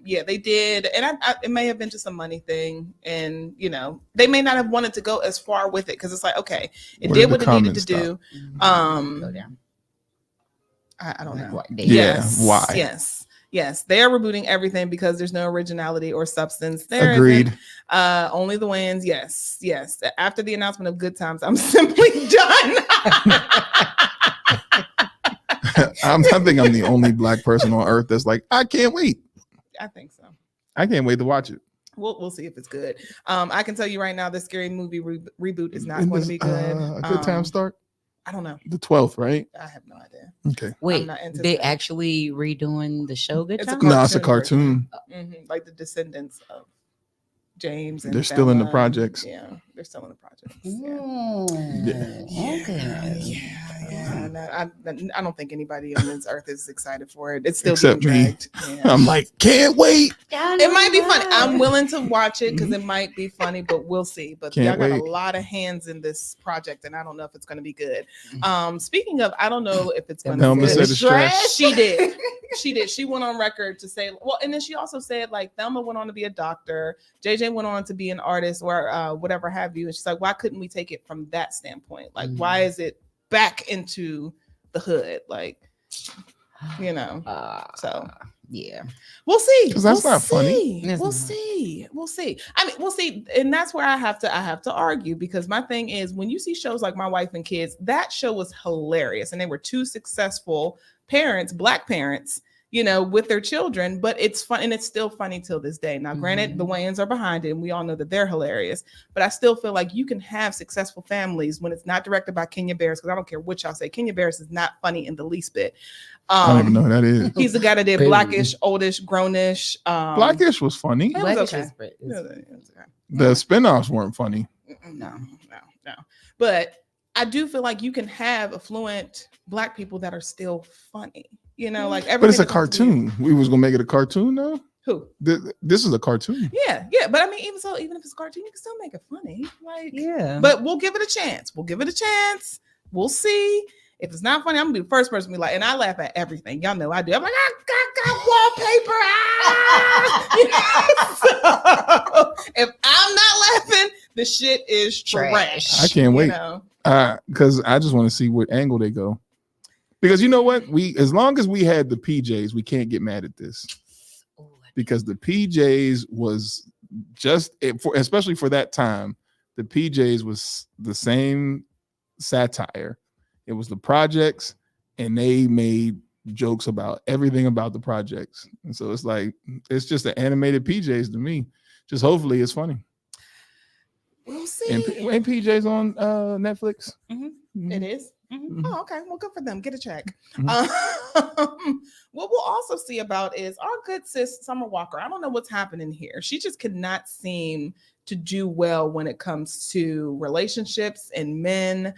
they did, and it may have been just a money thing, and they may not have wanted to go as far with it because it's like, okay, it did what it needed to do. Go down. I don't know. Why? Yes, they are rebooting everything because there's no originality or substance there. Agreed. Only the wins. Yes. After the announcement of Good Times, I'm simply done. I think I'm the only Black person on earth that's like, I can't wait. I think so. I can't wait to watch it. We'll see if it's good. I can tell you right now, the Scary Movie reboot is not going to be good. A Good Time start? I don't know. The 12th, right? I have no idea. Okay. Wait, they actually redoing the show Good Time? No, it's a cartoon. Like the descendants of James and they're still in the projects. Yeah, they're still in the projects. I don't think anybody on this earth is excited for it. It's still except being me. dragged. Yeah. I'm like, can't wait. It might be funny. I'm willing to watch it because it might be funny, but we'll see. But y'all got a lot of hands in this project, and I don't know if it's going to be good. Speaking of, I don't know if it's going to be good. She did. She went on record to say, well, and then she also said like Thelma went on to be a doctor. JJ went on to be an artist or whatever have you. And she's like, why couldn't we take it from that standpoint? Like, why is it back into the hood? Like, so yeah, we'll see. Because that's not funny. We'll see. I mean, we'll see. And that's where I have to argue, because my thing is when you see shows like My Wife and Kids, that show was hilarious. And they were 2 successful parents, Black parents, with their children, but it's fun and it's still funny till this day. Now, granted, the Wayans are behind it and we all know that they're hilarious, but I still feel like you can have successful families when it's not directed by Kenya Barris, because I don't care what y'all say. Kenya Barris is not funny in the least bit. I don't even know who that is. He's the guy that did Blackish, Oldish, Grownish. Blackish was funny. Blackish was okay. The spinoffs weren't funny. No. But I do feel like you can have affluent Black people that are still funny. Like everything. But it's a cartoon. We was gonna make it a cartoon though. Who? This is a cartoon. Yeah. But I mean, even if it's a cartoon, you can still make it funny. Like, yeah. But we'll give it a chance. We'll see. If it's not funny, I'm gonna be the first person to be like, and I laugh at everything. Y'all know I do. I'm like, I got wallpaper. So, if I'm not laughing, the shit is trash. I can't wait. know? Because I just want to see what angle they go. Because you know what? As long as we had the PJs, we can't get mad at this. Because the PJs was especially for that time, the PJs was the same satire. It was the projects, and they made jokes about everything about the projects. And so it's like, it's just the animated PJs to me. Just hopefully it's funny. We'll see. And ain't PJs on Netflix? Mm-hmm. It is. Mm-hmm. Oh, okay. Well, good for them. Get a check. Mm-hmm. What we'll also see about is our good sis Summer Walker. I don't know what's happening here. She just could not seem to do well when it comes to relationships and men,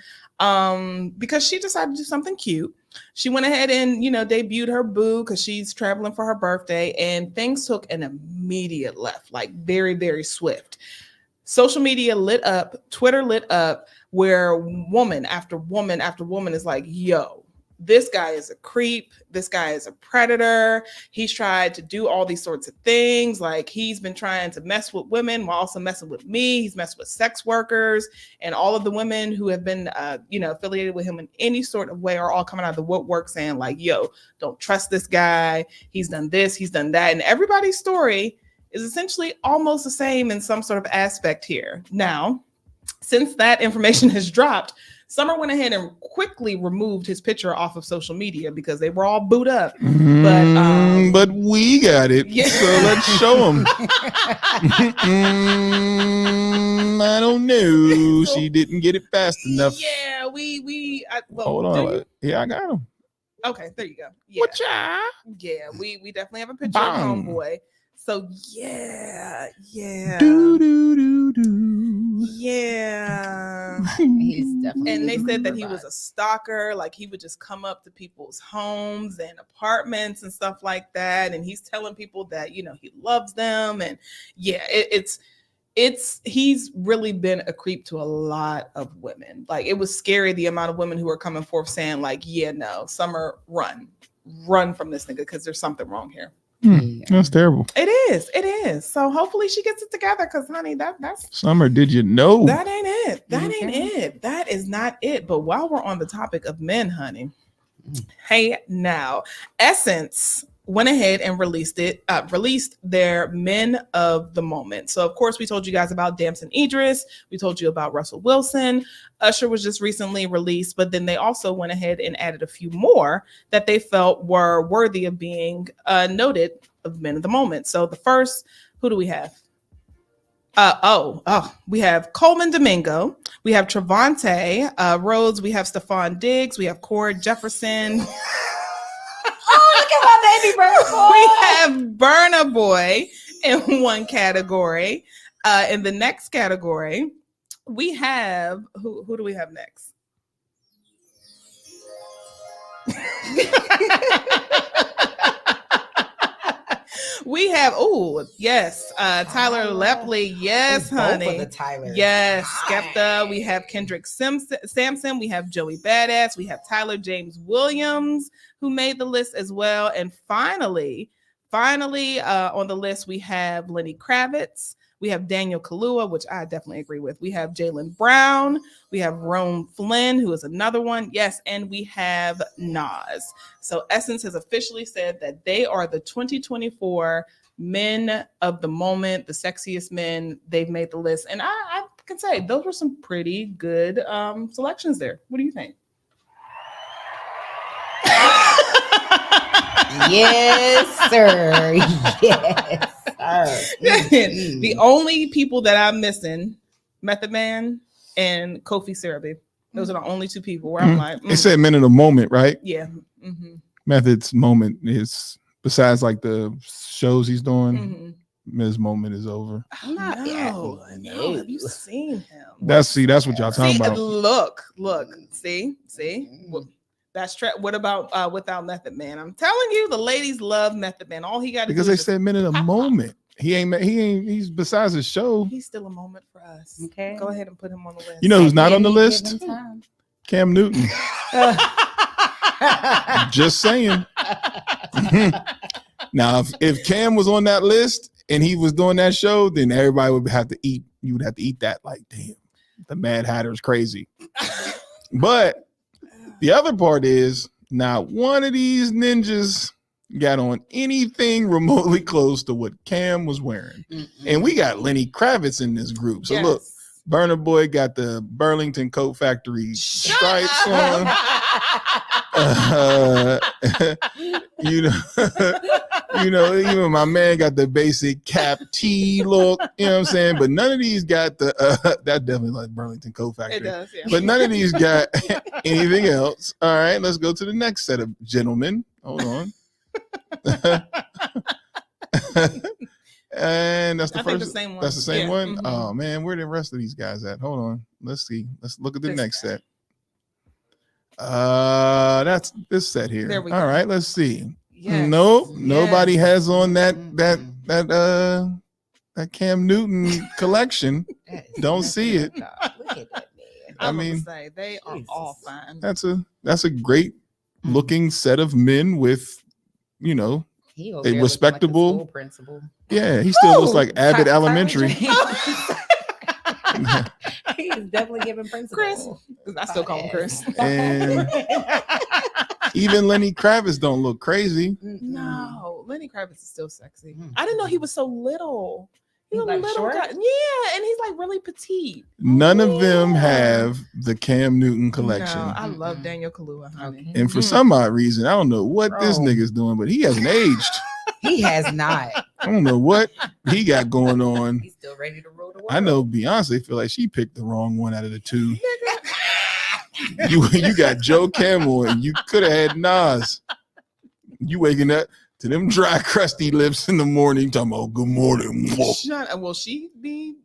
because she decided to do something cute. She went ahead and, debuted her boo because she's traveling for her birthday, and things took an immediate left, like very, very swift. Social media lit up, Twitter lit up, where woman after woman after woman is like, yo, this guy is a creep. This guy is a predator. He's tried to do all these sorts of things. Like, he's been trying to mess with women while also messing with me. He's messed with sex workers, and all of the women who have been, affiliated with him in any sort of way are all coming out of the woodwork saying like, yo, don't trust this guy. He's done this, he's done that. And everybody's story is essentially almost the same in some sort of aspect here. Now, since that information has dropped, Summer went ahead and quickly removed his picture off of social media because they were all booed up. But we got it. Yeah. So let's show them. I don't know. She didn't get it fast enough. Yeah, hold on. Yeah, I got him. Okay, there you go. Yeah. Yeah, we definitely have a picture of homeboy. So yeah. Yeah. He's definitely. And they said that he was a stalker, like he would just come up to people's homes and apartments and stuff like that. And he's telling people that, he loves them. And yeah, he's really been a creep to a lot of women. Like, it was scary, the amount of women who are coming forth saying like, yeah, no, Summer, run from this nigga because there's something wrong here. That's terrible. It is. So hopefully she gets it together, because honey, that's Summer. Did you know that ain't it? That is not it. But while we're on the topic of men, honey, hey, now Essence went ahead and released their Men of the Moment. So of course we told you guys about Damson Idris. We told you about Russell Wilson. Usher was just recently released, but then they also went ahead and added a few more that they felt were worthy of being noted of Men of the Moment. So the first, who do we have? We have Coleman Domingo. We have Trevante Rhodes. We have Stephon Diggs. We have Cord Jefferson. Look at my baby Burna Boy. We have Burna Boy in one category. In the next category, we have who do we have next? We have Tyler Lepley. Yes, honey. Both of the Tylers. Yes, Skepta. We have Kendrick Sampson. We have Joey Badass. We have Tyler James Williams, who made the list as well. And finally, on the list, we have Lenny Kravitz. We have Daniel Kaluuya, which I definitely agree with. We have Jaylen Brown. We have Rome Flynn, who is another one. Yes, and we have Nas. So Essence has officially said that they are the 2024 Men of the Moment, the sexiest men. They've made the list. And I can say those were some pretty good selections there. What do you think? Yes, sir. Yes, sir. The only people that I'm missing, Method Man and Kofi Serabi. Those are the only two people where I'm like, They said Men of the Moment, right? Yeah. Method's moment is, besides like the shows he's doing, his moment is over. No. Have you seen him? That's what y'all talking about. Look. See. Well, that's what about without Method Man? I'm telling you, the ladies love Method Man. All he got to do because they said Men of the Moment. He's besides his show. He's still a moment for us. Okay, go ahead and put him on the list. You know who's not on the list? Cam Newton. Just saying. Now, if Cam was on that list and he was doing that show, then everybody would have to eat. You would have to eat that. Like, damn, the Mad Hatter is crazy. But the other part is not one of these ninjas got on anything remotely close to what Cam was wearing. And we got Lenny Kravitz in this group. So look, Burner Boy got the Burlington Coat Factory stripes on. Even my man got the basic cap tee look, you know what I'm saying? But none of these got the that definitely like Burlington Coat Factory. It does, yeah. But none of these got anything else. All right, let's go to the next set of gentlemen. Hold on. And that's the first. The same one. That's the same one. Mm-hmm. Oh man, where the rest of these guys at? Hold on. Let's see. Let's look at the next set. That's this set here. There we go. All right, let's see. Yes. Nope, nobody has on that Cam Newton collection. Don't see it. Look at that man. I mean, say they are all fine. That's a great looking set of men with, a respectable like principal. Yeah, he still looks like Abbott Elementary. He's definitely giving principal. Chris, I still call him Chris. And even Lenny Kravitz don't look crazy. No, Lenny Kravitz is still sexy. I didn't know he was so little. He's like little short? guy. Yeah, and he's like really petite. None of them have the Cam Newton collection. No, I love Daniel Kaluuya, honey. And for some odd reason, I don't know what this nigga's doing, but he hasn't aged. He has not. I don't know what he got going on. He's still ready to roll the world. I know Beyonce feel like she picked the wrong one out of the two. You got Joe Camel and you could have had Nas. You waking up to them dry, crusty lips in the morning, talking about good morning. Well, she be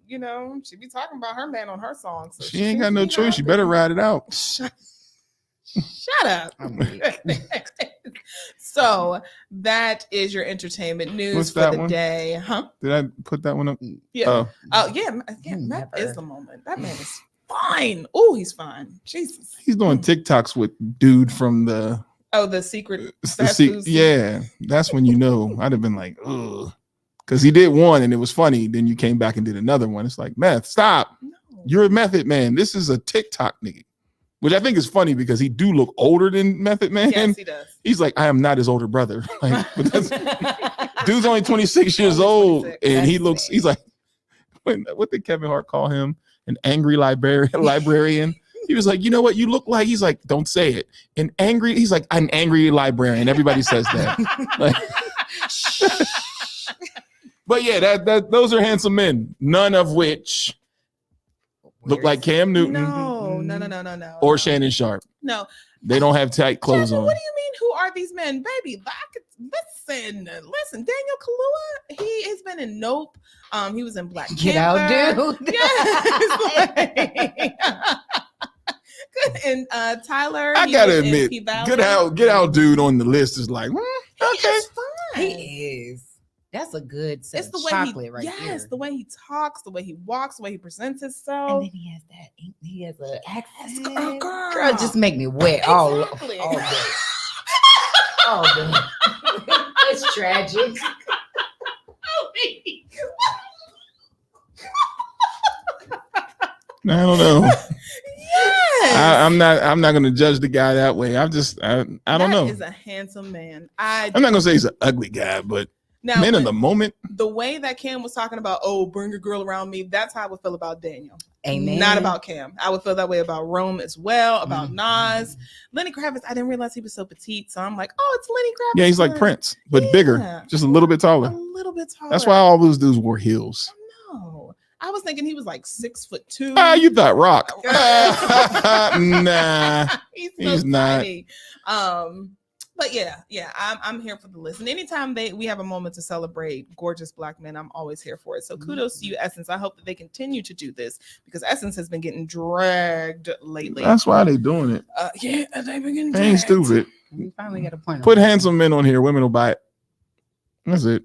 talking about her man on her song. So she ain't got no choice. You better ride it out. Shut up. So that is your entertainment news for the day. Huh? Did I put that one up? Yeah. That is the moment. That man is fine. Oh, he's fine. Jesus. He's doing TikToks with dude from the secret. Yeah, that's when I'd have been like, ugh. Because he did one and it was funny. Then you came back and did another one. It's like, Meth, stop. No. You're a Method Man. This is a TikTok nigga. Which I think is funny because he do look older than Method Man. Yes, he does. He's like, I am not his older brother. Like, dude's only 26 years old, and he's like, what did Kevin Hart call him? An angry librarian. He was like, you know what you look like? He's like, don't say it. He's like, an angry librarian. Everybody says that. But yeah, those are handsome men, none of which look like Cam Newton. No. Or Shannon Sharp. No. They don't have tight clothes on. What do you mean? Who are these men? Baby, listen. Daniel Kaluuya, he has been in Nope. He was in Black Get Panther. out, dude. Yes. And Tyler. I gotta admit, get out, dude, on the list is like, okay. He is. That's a good set. It's the way chocolate right there. Yes, the way he talks, the way he walks, the way he presents himself. And then he has an accent. Girl, just make me wet all day. All day. It's tragic. I don't know. Yes. I'm not gonna judge the guy that way. I don't know. That is a handsome man. I'm not gonna say he's an ugly guy, but now, men of the moment. The way that Cam was talking about, bring a girl around me, that's how I would feel about Daniel. Amen. Not about Cam. I would feel that way about Rome as well, about Nas. Lenny Kravitz, I didn't realize he was so petite, so I'm like, it's Lenny Kravitz. Yeah, he's like Prince, but bigger, just a little bit taller. That's why all those dudes wore heels. No. I was thinking he was like 6'2". You thought Rock. Nah. He's not. But yeah, I'm here for the list. And anytime we have a moment to celebrate gorgeous Black men, I'm always here for it. So kudos to you, Essence. I hope that they continue to do this because Essence has been getting dragged lately. That's why they're doing it. Yeah, they've been getting dragged. Ain't stupid. We finally got a point. Put handsome men on here. Women will buy it. That's it.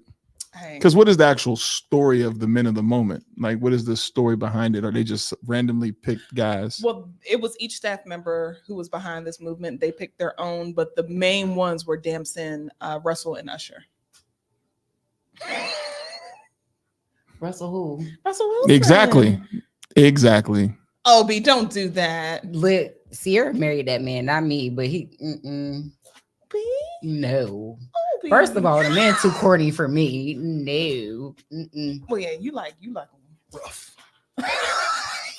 Because what is the actual story of the men of the moment? Like, what is the story behind it? Are they just randomly picked guys? Well, it was each staff member who was behind this movement. They picked their own, but the main ones were Damson, Russell, and Usher. Russell who? Russell Wilson. Exactly. Oh, B, don't do that. Sierra married that man, not me, but he. B? No. Oh, B. First of all, the man too corny for me. No. Well, yeah, you like them rough.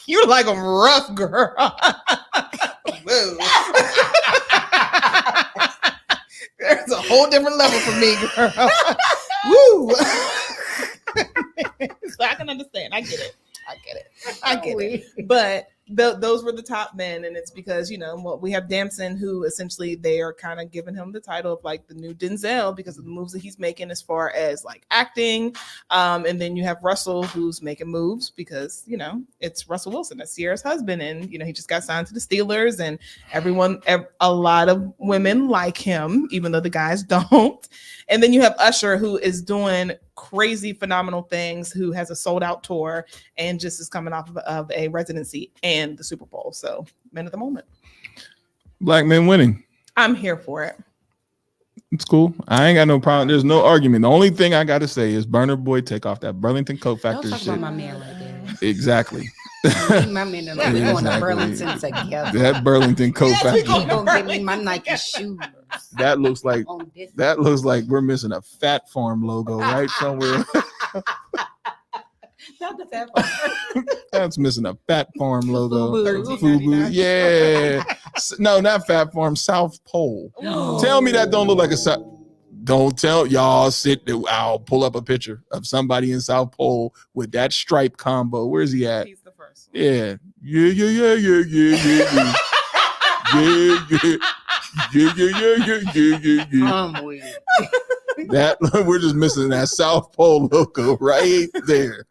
You like them rough, girl. Whoa. There's a whole different level for me, girl. Woo. So I can understand. I get it. But those were the top men, and it's because we have Damson, who essentially they are kind of giving him the title of like the new Denzel because of the moves that he's making as far as like acting, and then you have Russell, who's making moves because it's Russell Wilson, that's Sierra's husband, and he just got signed to the Steelers, and a lot of women like him, even though the guys don't. And then you have Usher, who is doing crazy, phenomenal things, who has a sold-out tour and just is coming off of a residency and the Super Bowl. So, men of the moment. Black men winning. I'm here for it. It's cool. I ain't got no problem. There's no argument. The only thing I got to say is Burner Boy, take off that Burlington Coat Factory Don't talk shit. about my man like that. Exactly. My man and I, we going to Burlington together. That Burlington Coat Factory. He gonna give me my Nike shoes. That looks like we're missing a Fat Farm logo right somewhere. Not the Fat Farm. That's missing a Fat Farm logo. $13.99. Yeah. No, not Fat Farm. South Pole. Tell me that don't look like a South. Don't tell y'all. I'll pull up a picture of somebody in South Pole with that stripe combo. Where's he at? He's the first one. Yeah. I'm weird. That we're just missing that South Pole logo right there.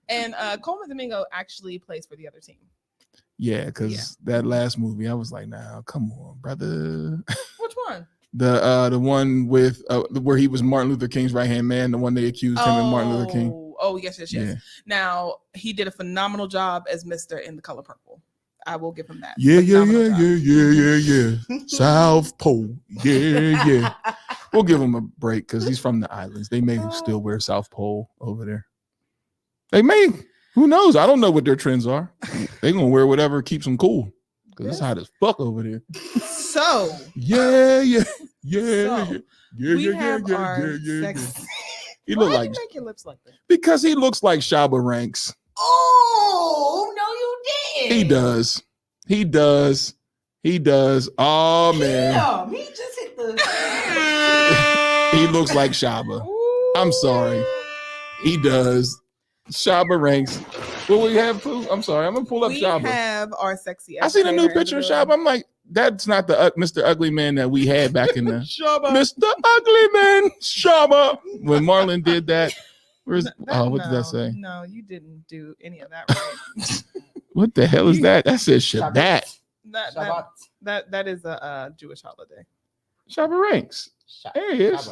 And Coleman Domingo actually plays for the other team. Yeah, because that last movie, I was like, nah, come on, brother. Which one? The one with where he was Martin Luther King's right hand man, the one they accused him of Martin Luther King. Oh, yes. Yeah. Now he did a phenomenal job as Mr. in The Color Purple. I will give him that. Yeah. South Pole. Yeah. We'll give him a break because he's from the islands. They may still wear South Pole over there. They may. Who knows? I don't know what their trends are. They're gonna wear whatever keeps them cool because it's hot as fuck over there. So yeah. We have our sex. He Why look do like you make your lips like that? because he looks like Shabba Ranks. Oh no, you didn't. He does. Oh man. Damn, he just hit the. He looks like Shabba. I'm sorry. He does. Shabba Ranks. What we have? I'm sorry. I'm gonna pull up We Shabba. have our sexy. I seen a new educator picture of in the Shabba. I'm like, that's not the Mr. Ugly Man that we had back in the Shabba. Mr. Ugly Man Shabba. When Marlon did that, what did I say? No, you didn't do any of that right. What the hell is that? That says Shabbat. That is a Jewish holiday. Shabba Ranks. There he is.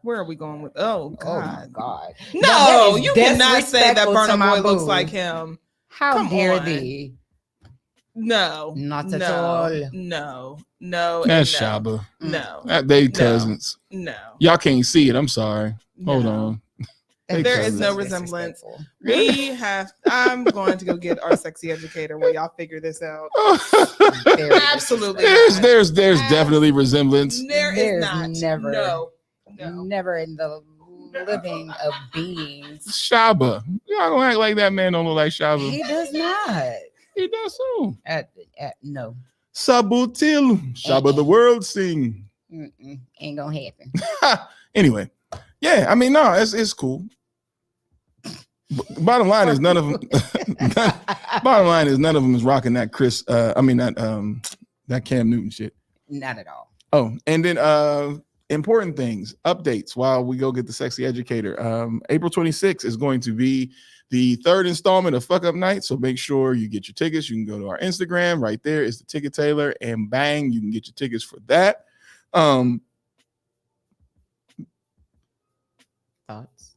Where are we going with? Oh God! God! No, you cannot say that disrespectful to Burna my Boy looks boo. like him. How Come dare on. thee? No, Not at all. No, That's no. Shabba. No, They cousins. no. Y'all can't see it. I'm sorry. Hold No. on. There is no resemblance. I'm going to go get our sexy educator while y'all figure this out. Absolutely. There's definitely resemblance. There is There's not. never. No. Never in the living of beings. Shabba. Y'all gonna act like that man don't look like Shabba. He does not. He does so. No. Sabutil. Shabba the world sing. Ain't gonna happen. Anyway. Yeah, I mean, no, it's cool. Bottom line is none of them. Bottom line is none of them is rocking that that Cam Newton shit. Not at all. Oh, and then important things, updates while we go get the sexy educator. April 26th is going to be the third installment of Fuck Up Night. So make sure you get your tickets. You can go to our Instagram. Right there is the ticket tailor, and bang, you can get your tickets for that. Thoughts?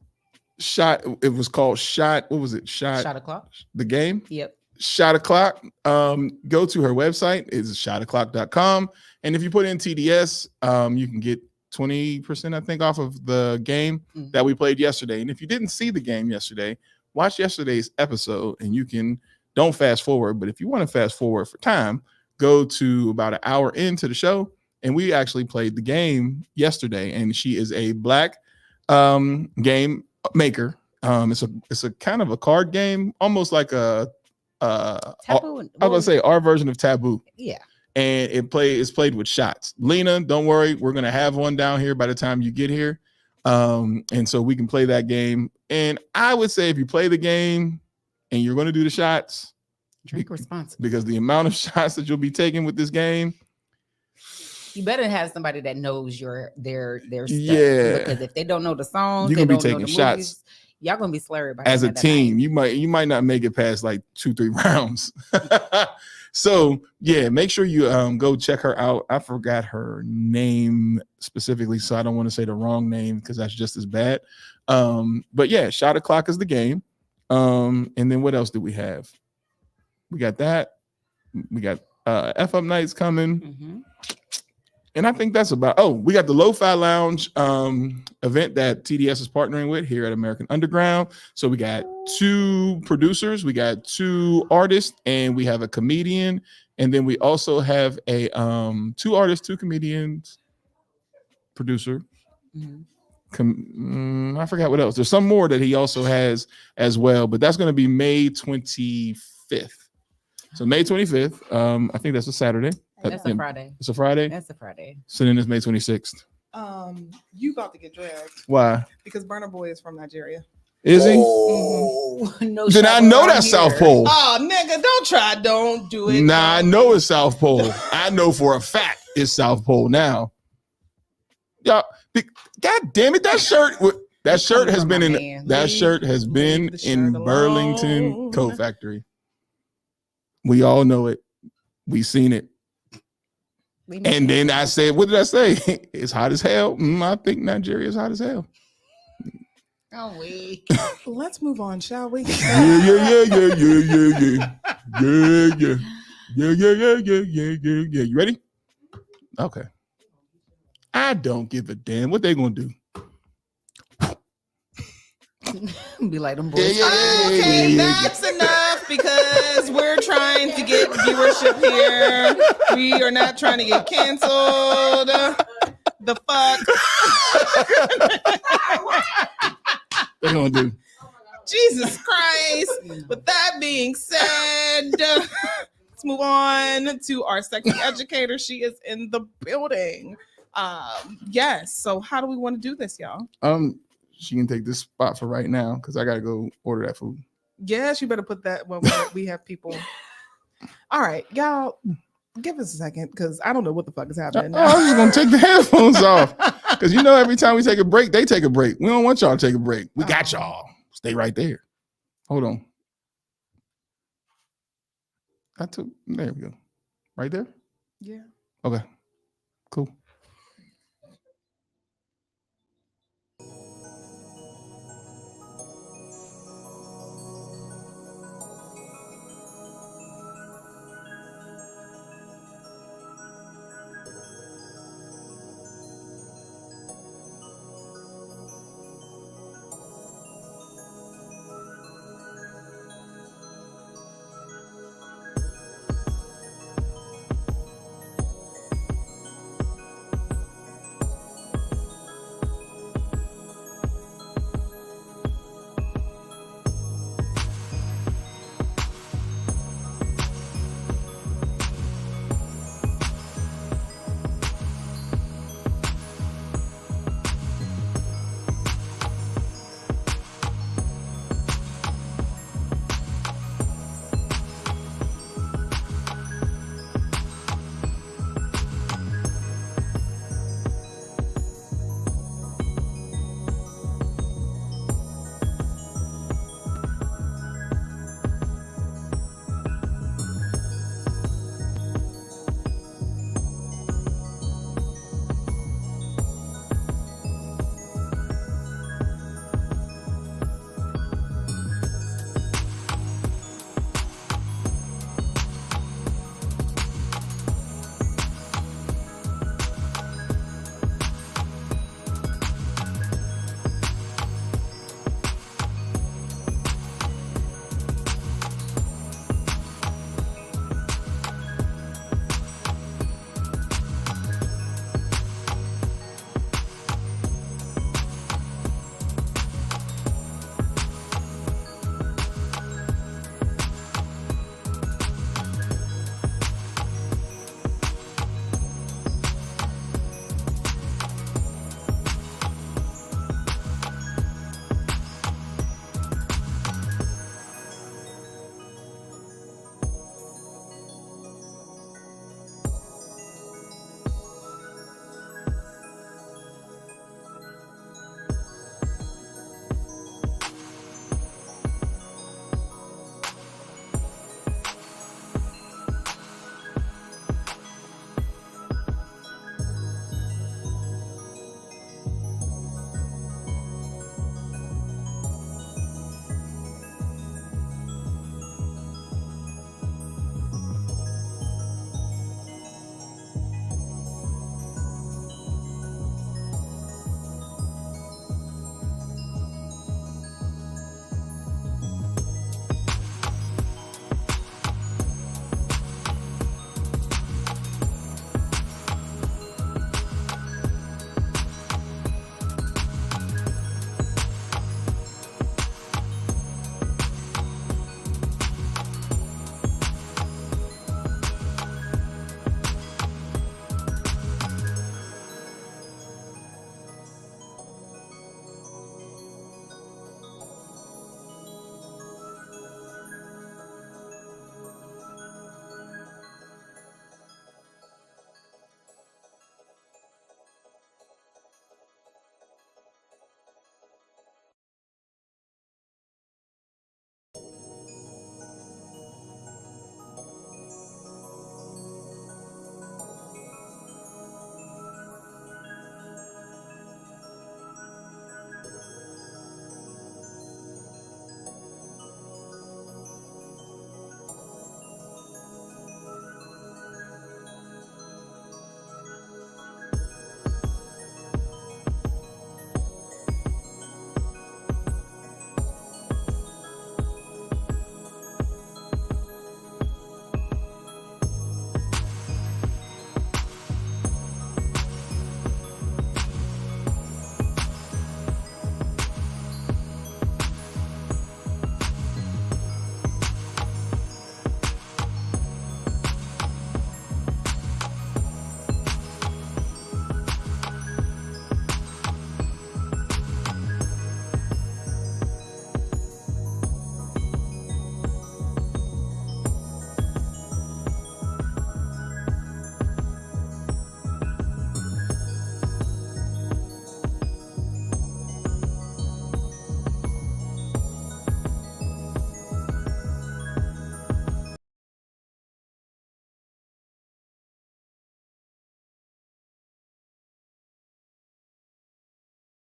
Shot. It was called Shot. What was it? Shot o'clock. The game. Yep. Shot O'Clock. Go to her website. It's shotoclock.com. And if you put in TDS, you can get 20%, I think, off of the game that we played yesterday. And if you didn't see the game yesterday, watch yesterday's episode and you can, don't fast forward. But if you want to fast forward for time, go to about an hour into the show. And we actually played the game yesterday. And she is a Black game maker. It's a kind of a card game, almost like a Taboo. I was gonna say our version of Taboo. Yeah. And it's played with shots. Lena, don't worry, we're gonna have one down here by the time you get here. And so we can play that game. And I would say if you play the game and you're gonna do the shots, drink responsibly. Because the amount of shots that you'll be taking with this game. You better have somebody that knows their stuff. Yeah. Because if they don't know the songs, You're they gonna be don't know taking the shots. movies, y'all gonna be slurry by As a the team, night. you might not make it past like 2-3 rounds. So yeah, make sure you go check her out. I forgot her name specifically, so I don't want to say the wrong name because that's just as bad. But yeah, Shot O'Clock is the game. And then what else do we have? We got that. We got F Up Nights coming. And I think that's about, we got the Lo-Fi Lounge event that TDS is partnering with here at American Underground. So we got 2 producers, we got 2 artists, and we have a comedian. And then we also have a 2 artists, 2 comedians, producer. I forgot what else. There's some more that he also has as well, but that's going to be May 25th. So May 25th, I think that's a Saturday. That's a Friday. It's a Friday? That's a Friday. So then it's May 26th. You about to get dragged. Why? Because Burna Boy is from Nigeria. Is he? No, then I know that's South Pole. Oh, nigga, don't do it. Nah, I know it's South Pole. I know for a fact it's South Pole now. Y'all, God damn it, that shirt has been in Burlington Coat Factory. We all know it. We seen it. And then I said, what did I say? It's hot as hell. I think Nigeria is hot as hell. Oh, wait. Let's move on, shall we? Yeah. You ready? Okay. I don't give a damn what they gonna do. Be like them boys. Okay, that's enough because we're trying to get viewership here. We are not trying to get canceled. The fuck? What they gonna do? Jesus Christ. With that being said, let's move on to our sexy educator. She is in the building. Yes. So how do we want to do this, y'all? She can take this spot for right now because I gotta go order that food. Yes, you better put that when we have people. All right, y'all, give us a second because I don't know what the fuck is happening now. I'm just gonna take the headphones off because every time we take a break, they take a break. We don't want y'all to take a break. We got y'all. Stay right there. Hold on. There we go. Right there? Yeah. Okay. Cool.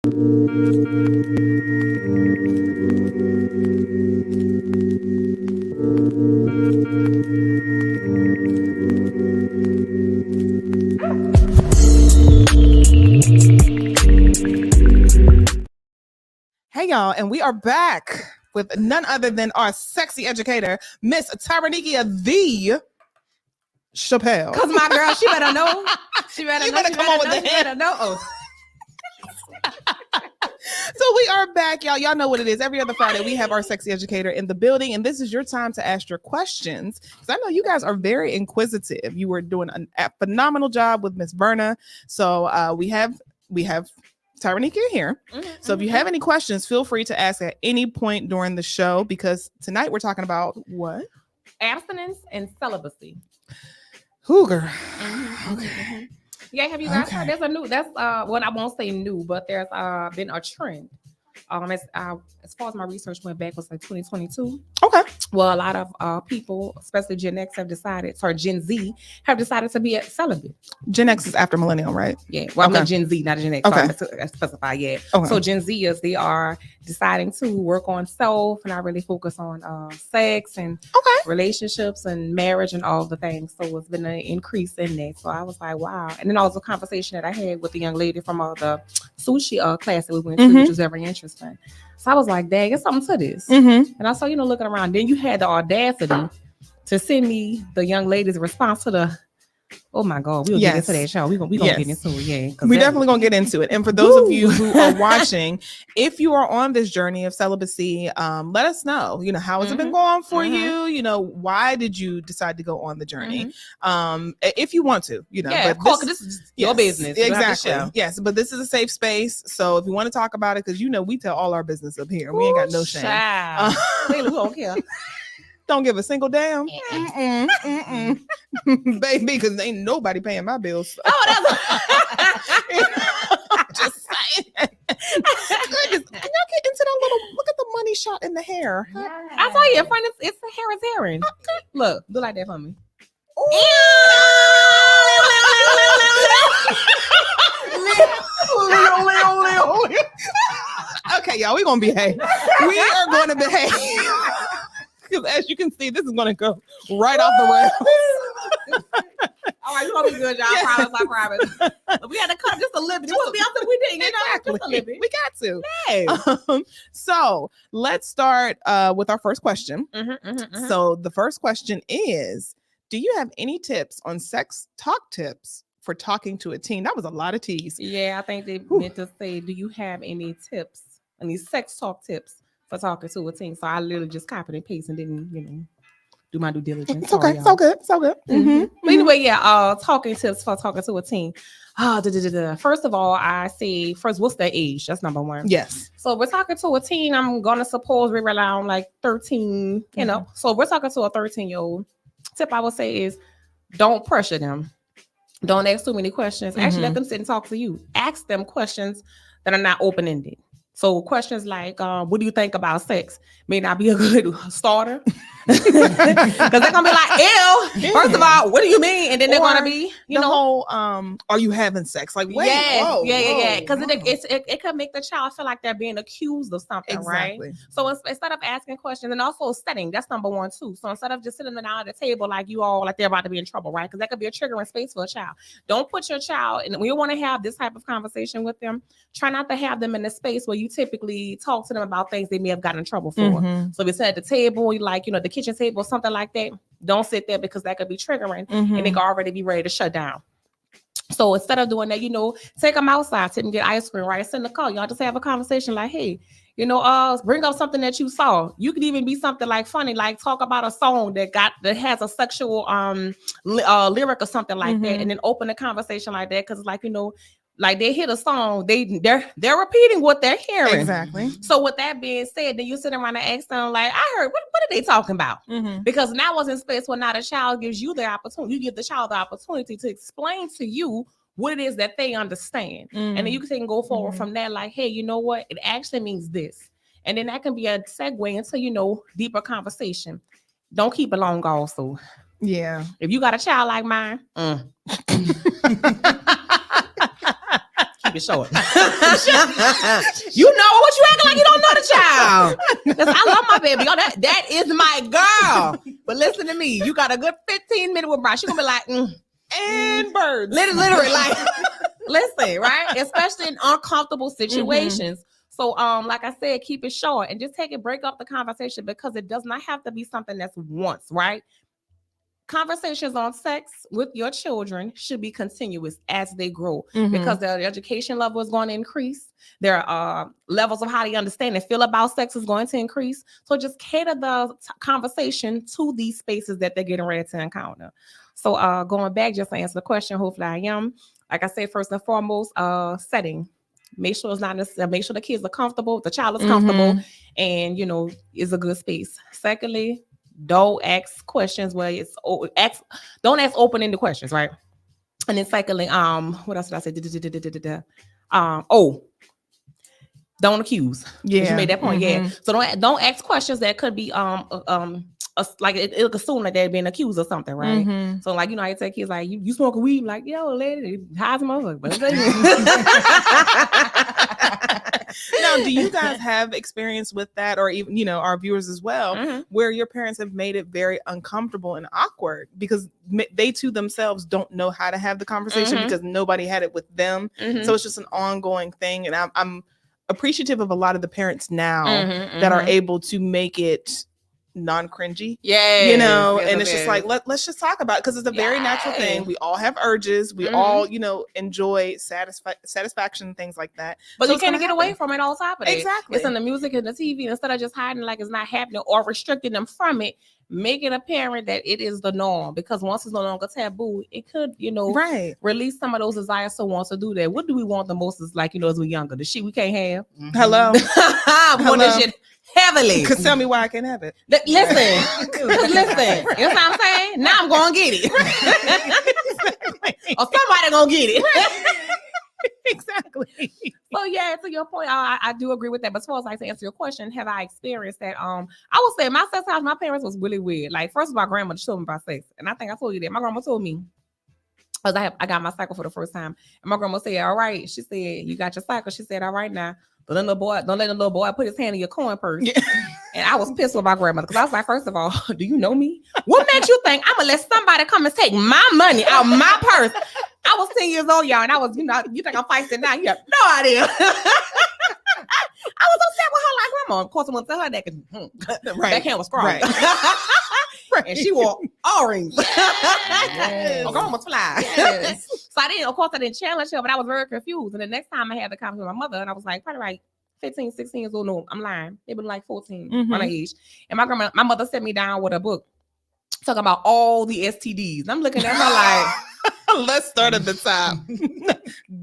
Hey y'all, and we are back with none other than our sexy educator, Miss Tyranikia the Chappelle. Cause my girl, she better know. She better You know. better She come better on with know. the She better know. Oh. So we are back, y'all. Y'all know what it is. Every other Friday, we have our sexy educator in the building, and this is your time to ask your questions. Because I know you guys are very inquisitive. You were doing a phenomenal job with Miss Berna. So we have Tyranika here. So if you have any questions, feel free to ask at any point during the show. Because tonight we're talking about what? Abstinence and celibacy. Who, girl? Okay. Yeah, have you guys heard? There's a new. That's well, I won't say new, but there's been a trend. As far as my research went back, was like 2022. Okay. Well, a lot of people, especially Gen X, Gen Z, have decided to be celibate. Gen X is after millennial, right? Yeah. Well, Okay. I'm Gen Z, not Gen X. Okay. Sorry, to specify. Yeah. Okay. So Gen Zers, they are deciding to work on self and not really focus on sex and relationships and marriage and all the things. So it's been an increase in that. So I was like, wow. And then also a conversation that I had with the young lady from the sushi class that we went to, which was very interesting. So I was like, dang, it's something to this. And I saw, looking around. Then you had the audacity to send me the young lady's response to the, oh my God, we'll get into that show. We're gonna get into it, yeah. We're definitely gonna get into it. And for those of you who are watching, if you are on this journey of celibacy, let us know. How has it been going for you? Why did you decide to go on the journey? If you want to, Yeah, but of course, this is your business. Exactly. Yes, but this is a safe space. So if you want to talk about it, because we tell all our business up here. We ain't got no shame. We don't care. Don't give a single damn. Baby, because ain't nobody paying my bills. Just saying. Can y'all get into that little, look at the money shot in the hair. I saw you in front of it's a hair is herring. Look, do like that for me. Leo. Okay, y'all, we're gonna behave. We are going to behave. Because as you can see, this is going to go right off the rails. All right, we're going to be good, y'all. I promise. But we had to cut just a little bit. It wouldn't be something we didn't. Exactly. Just a little bit. We got to. Hey. So let's start with our first question. So the first question is, do you have any tips on sex talk tips for talking to a teen? That was a lot of T's. Yeah, I think they meant to say, do you have any tips, any sex talk tips for talking to a teen? So I literally just copied and pasted and didn't, do my due diligence. It's okay. So good. But anyway, talking tips for talking to a teen. First of all, I say what's their age? That's number one. Yes. So if we're talking to a teen, I'm gonna suppose we're around like 13. So if we're talking to a 13-year-old, tip I would say is don't pressure them. Don't ask too many questions. Actually, let them sit and talk to you. Ask them questions that are not open-ended. So questions like, what do you think about sex? May not be a good starter. Because they're going to be like, ew. First of all, what do you mean? And then they're going to be, whole, are you having sex? Like, wait, yeah. Because it could make the child feel like they're being accused of something, right? So instead of asking questions, and also setting, that's number one too. So instead of just sitting down at the table like you all, like they're about to be in trouble, right? Because that could be a triggering space for a child. Don't put your child, and when you want to have this type of conversation with them, try not to have them in a space where you typically talk to them about things they may have gotten in trouble for. So if it's at the table, like, the kitchen table, something like that, don't sit there because that could be triggering and they could already be ready to shut down. So instead of doing that, take them outside, sit and get ice cream, right? Sit in the car. Y'all just have a conversation like, hey, bring up something that you saw. You could even be something like funny, like talk about a song that has a sexual lyric or something like that, and then open a conversation like that. Cause like, like they hit a song, they're repeating what they're hearing. Exactly. So with that being said, then you sit around and ask them, like, I heard, what are they talking about? Because now I was in space where now the child gives you the opportunity. You give the child the opportunity to explain to you what it is that they understand. And then you can go forward from that, like, hey, you know what? It actually means this. And then that can be a segue into, deeper conversation. Don't keep it long also. Yeah. If you got a child like mine, keep it short. You know what you acting like you don't know the child. 'Cause I love my baby. Yo, that is my girl. But listen to me. You got a good 15 minutes with Brian. She gonna be like, and birds. Literally, like, listen, right? Especially in uncomfortable situations. So, like I said, keep it short and just break up the conversation, because it does not have to be something that's once, right? Conversations on sex with your children should be continuous as they grow, because their education level is going to increase. Their levels of how they understand and feel about sex is going to increase. So just cater the conversation to these spaces that they're getting ready to encounter. So going back, just to answer the question, hopefully I am. Like I said, first and foremost, setting. Make sure it's not necessary. Make sure the kids are comfortable, the child is comfortable, and is a good space. Secondly, don't ask questions where don't ask open-ended questions, right? And then secondly, what else did I say? Don't accuse. Yeah, you made that point. Yeah, so don't ask questions that could be like it'll assume that they're being accused of something, right? So like I tell kids like you smoking weed, like yo lady, how's the motherfucker? Now, do you guys have experience with that, or even our viewers as well, where your parents have made it very uncomfortable and awkward because they too themselves don't know how to have the conversation because nobody had it with them? So it's just an ongoing thing, and I'm appreciative of a lot of the parents now that are able to make it non-cringy, and it's just like let's just talk about it, because it's a very natural thing. We all have urges, we all enjoy satisfaction, things like that, but you can't get away from it on top of it. Exactly, it's in the music and the TV. Instead of just hiding like it's not happening or restricting them from it, make it apparent that it is the norm, because once it's no longer taboo, it could release some of those desires. So wants to do that. What do we want the most is like as we're younger, the shit we can't have. Hello. This shit heavily. Because tell me why I can't have it. Listen, you know what I'm saying? Now I'm gonna get it. Or somebody gonna get it. Exactly. So yeah, to your point, I do agree with that. But as far as to answer your question, have I experienced that? I would say my sex house, my parents was really weird. Like, first of all, my grandmother told me about sex, and I think I told you that. My grandma told me, because I got my cycle for the first time, and my grandma said, "All right," she said, "You got your cycle." She said, "All right now. Don't let the little boy put his hand in your coin purse." Yeah. And I was pissed with my grandmother, because I was like, first of all, do you know me? What makes you think I'm gonna let somebody come and take my money out my purse? I was 10 years old, y'all, and I was, you think I'm feisty now? You have no idea. I was upset with her like grandma. Of course, I went to her that that hand was strong. Right. And she wore orange. Yes. Grandma fly. Yes. So I didn't challenge her, but I was very confused. And the next time I had the conversation with my mother, and I was like, probably like 15, 16 years old. No, I'm lying. Maybe like 14 on her age. And my mother set me down with a book talking about all the STDs. And I'm looking at her like, let's start at the top.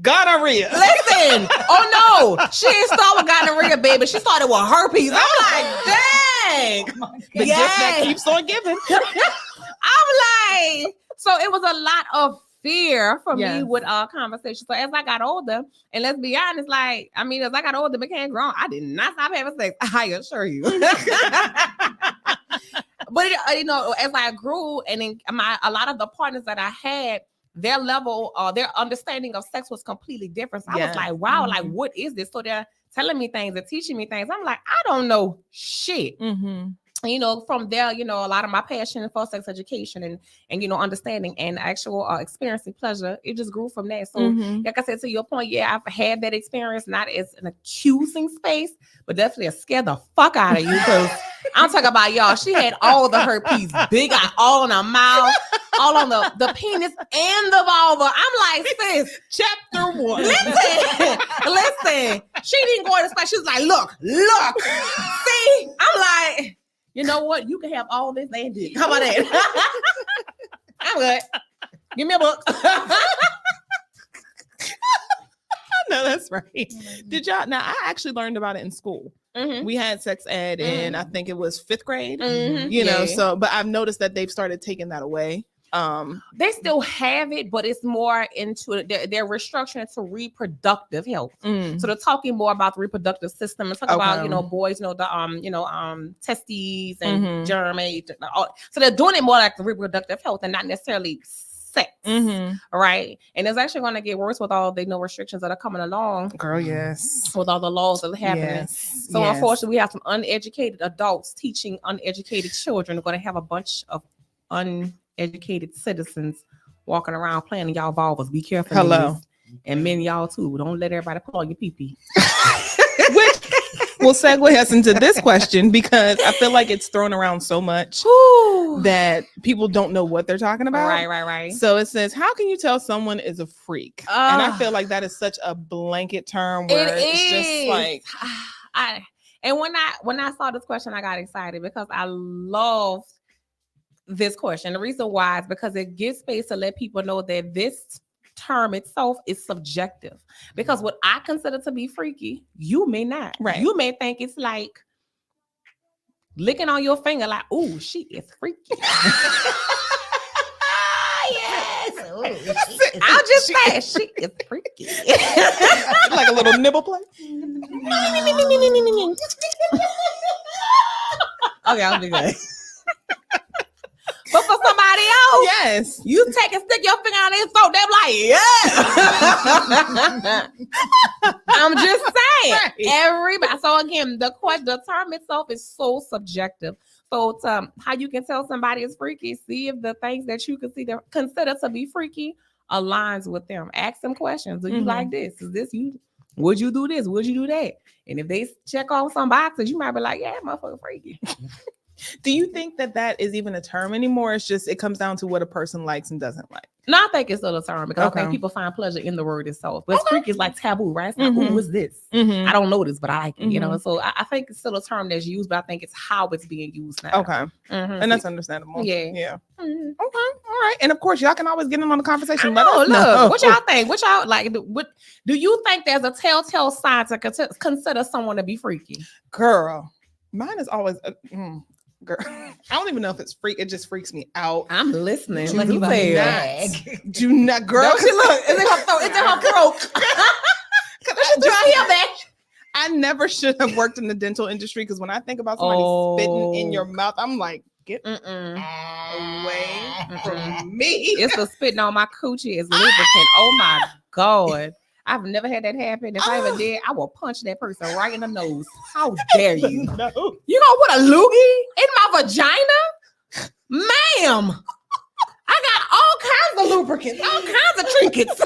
Gonorrhea. Listen. Oh no, she didn't start with gonorrhea, baby. She started with herpes. I'm like, dang. The gift that keeps on giving. I'm like, so it was a lot of fear for me with conversation. So as I got older, and let's be honest, as I got older, became grown, I did not stop having sex. I assure you. But as I grew, and then a lot of the partners that I had, their level, their understanding of sex was completely different. So I was like, wow, like what is this? So they're telling me things, they're teaching me things. I'm like, I don't know shit. From there, a lot of my passion for sex education and understanding and actual experiencing pleasure, it just grew from that. So like I said, to your point, I've had that experience, not as an accusing space, but definitely a scare the fuck out of you, because I'm talking about, y'all, she had all the herpes, big eye, all on her mouth, all on the penis and the vulva. I'm like, sis, chapter 1. Listen, she didn't go in the space. She was like, look, see, I'm like, you know what? You can have all this and this. How about that? I'm good. Give me a book. No, that's right. Did y'all? Now, I actually learned about it in school. We had sex ed in, I think it was 5th grade. So, but I've noticed that they've started taking that away. They still have it, but it's more into they're restructuring to reproductive health. So they're talking more about the reproductive system and talk about boys, the testes and germ. So they're doing it more like the reproductive health and not necessarily sex, right? And it's actually going to get worse with all the restrictions that are coming along. Girl, yes. With all the laws that are happening. Yes. So unfortunately, we have some uneducated adults teaching uneducated children. We're going to have a bunch of uneducated citizens walking around playing in y'all vulvas. Be careful. Hello. Ladies. And men, y'all too. Don't let everybody pull on your pee-pee. Which will segue us into this question, because I feel like it's thrown around so much that people don't know what they're talking about. Right. So it says, how can you tell someone is a freak? And I feel like that is such a blanket term where it's just like when I saw this question, I got excited because I love this question. The reason why is because it gives space to let people know that this term itself is subjective, because what I consider to be freaky, you may not. Right. You may think it's like licking on your finger, like, "Ooh, she is freaky." Yes. I'll just say she is freaky. Like a little nibble play. Okay, I'll be good. But for somebody else, yes, you take and stick your finger on their throat, they're like, yeah. I'm just saying, everybody. So again, the term itself is so subjective. So how you can tell somebody is freaky, see if the things that you consider to be freaky aligns with them. Ask them questions. Do you like this? Is this you? Would you do this? Would you do that? And if they check off some boxes, you might be like, yeah, motherfucker freaky. Do you think that is even a term anymore? It's just, it comes down to what a person likes and doesn't like. No, I think it's still a term because I think people find pleasure in the word itself. But freak is like taboo, right? It's like, who is this? I don't know this, but I like it, you know? So I think it's still a term that's used, but I think it's how it's being used now. Okay. And that's understandable. Yeah. Okay. All right. And of course, y'all can always get in on the conversation. Look, what y'all think? What y'all like? What do you think there's a telltale sign to consider someone to be freaky? Girl, mine is always... Girl, I don't even know if it's freak. It just freaks me out. I'm listening. Do not, girl. Don't you look? It's in her throat. It's in her throat. I never should have worked in the dental industry, because when I think about somebody spitting in your mouth, I'm like, get away from me. It's the spitting on my coochie is lubricant. Oh my God. I've never had that happen. If I ever did, I will punch that person right in the nose. How dare you? No. You gonna put a loogie in my vagina? Ma'am, I got all kinds of lubricants, all kinds of trinkets.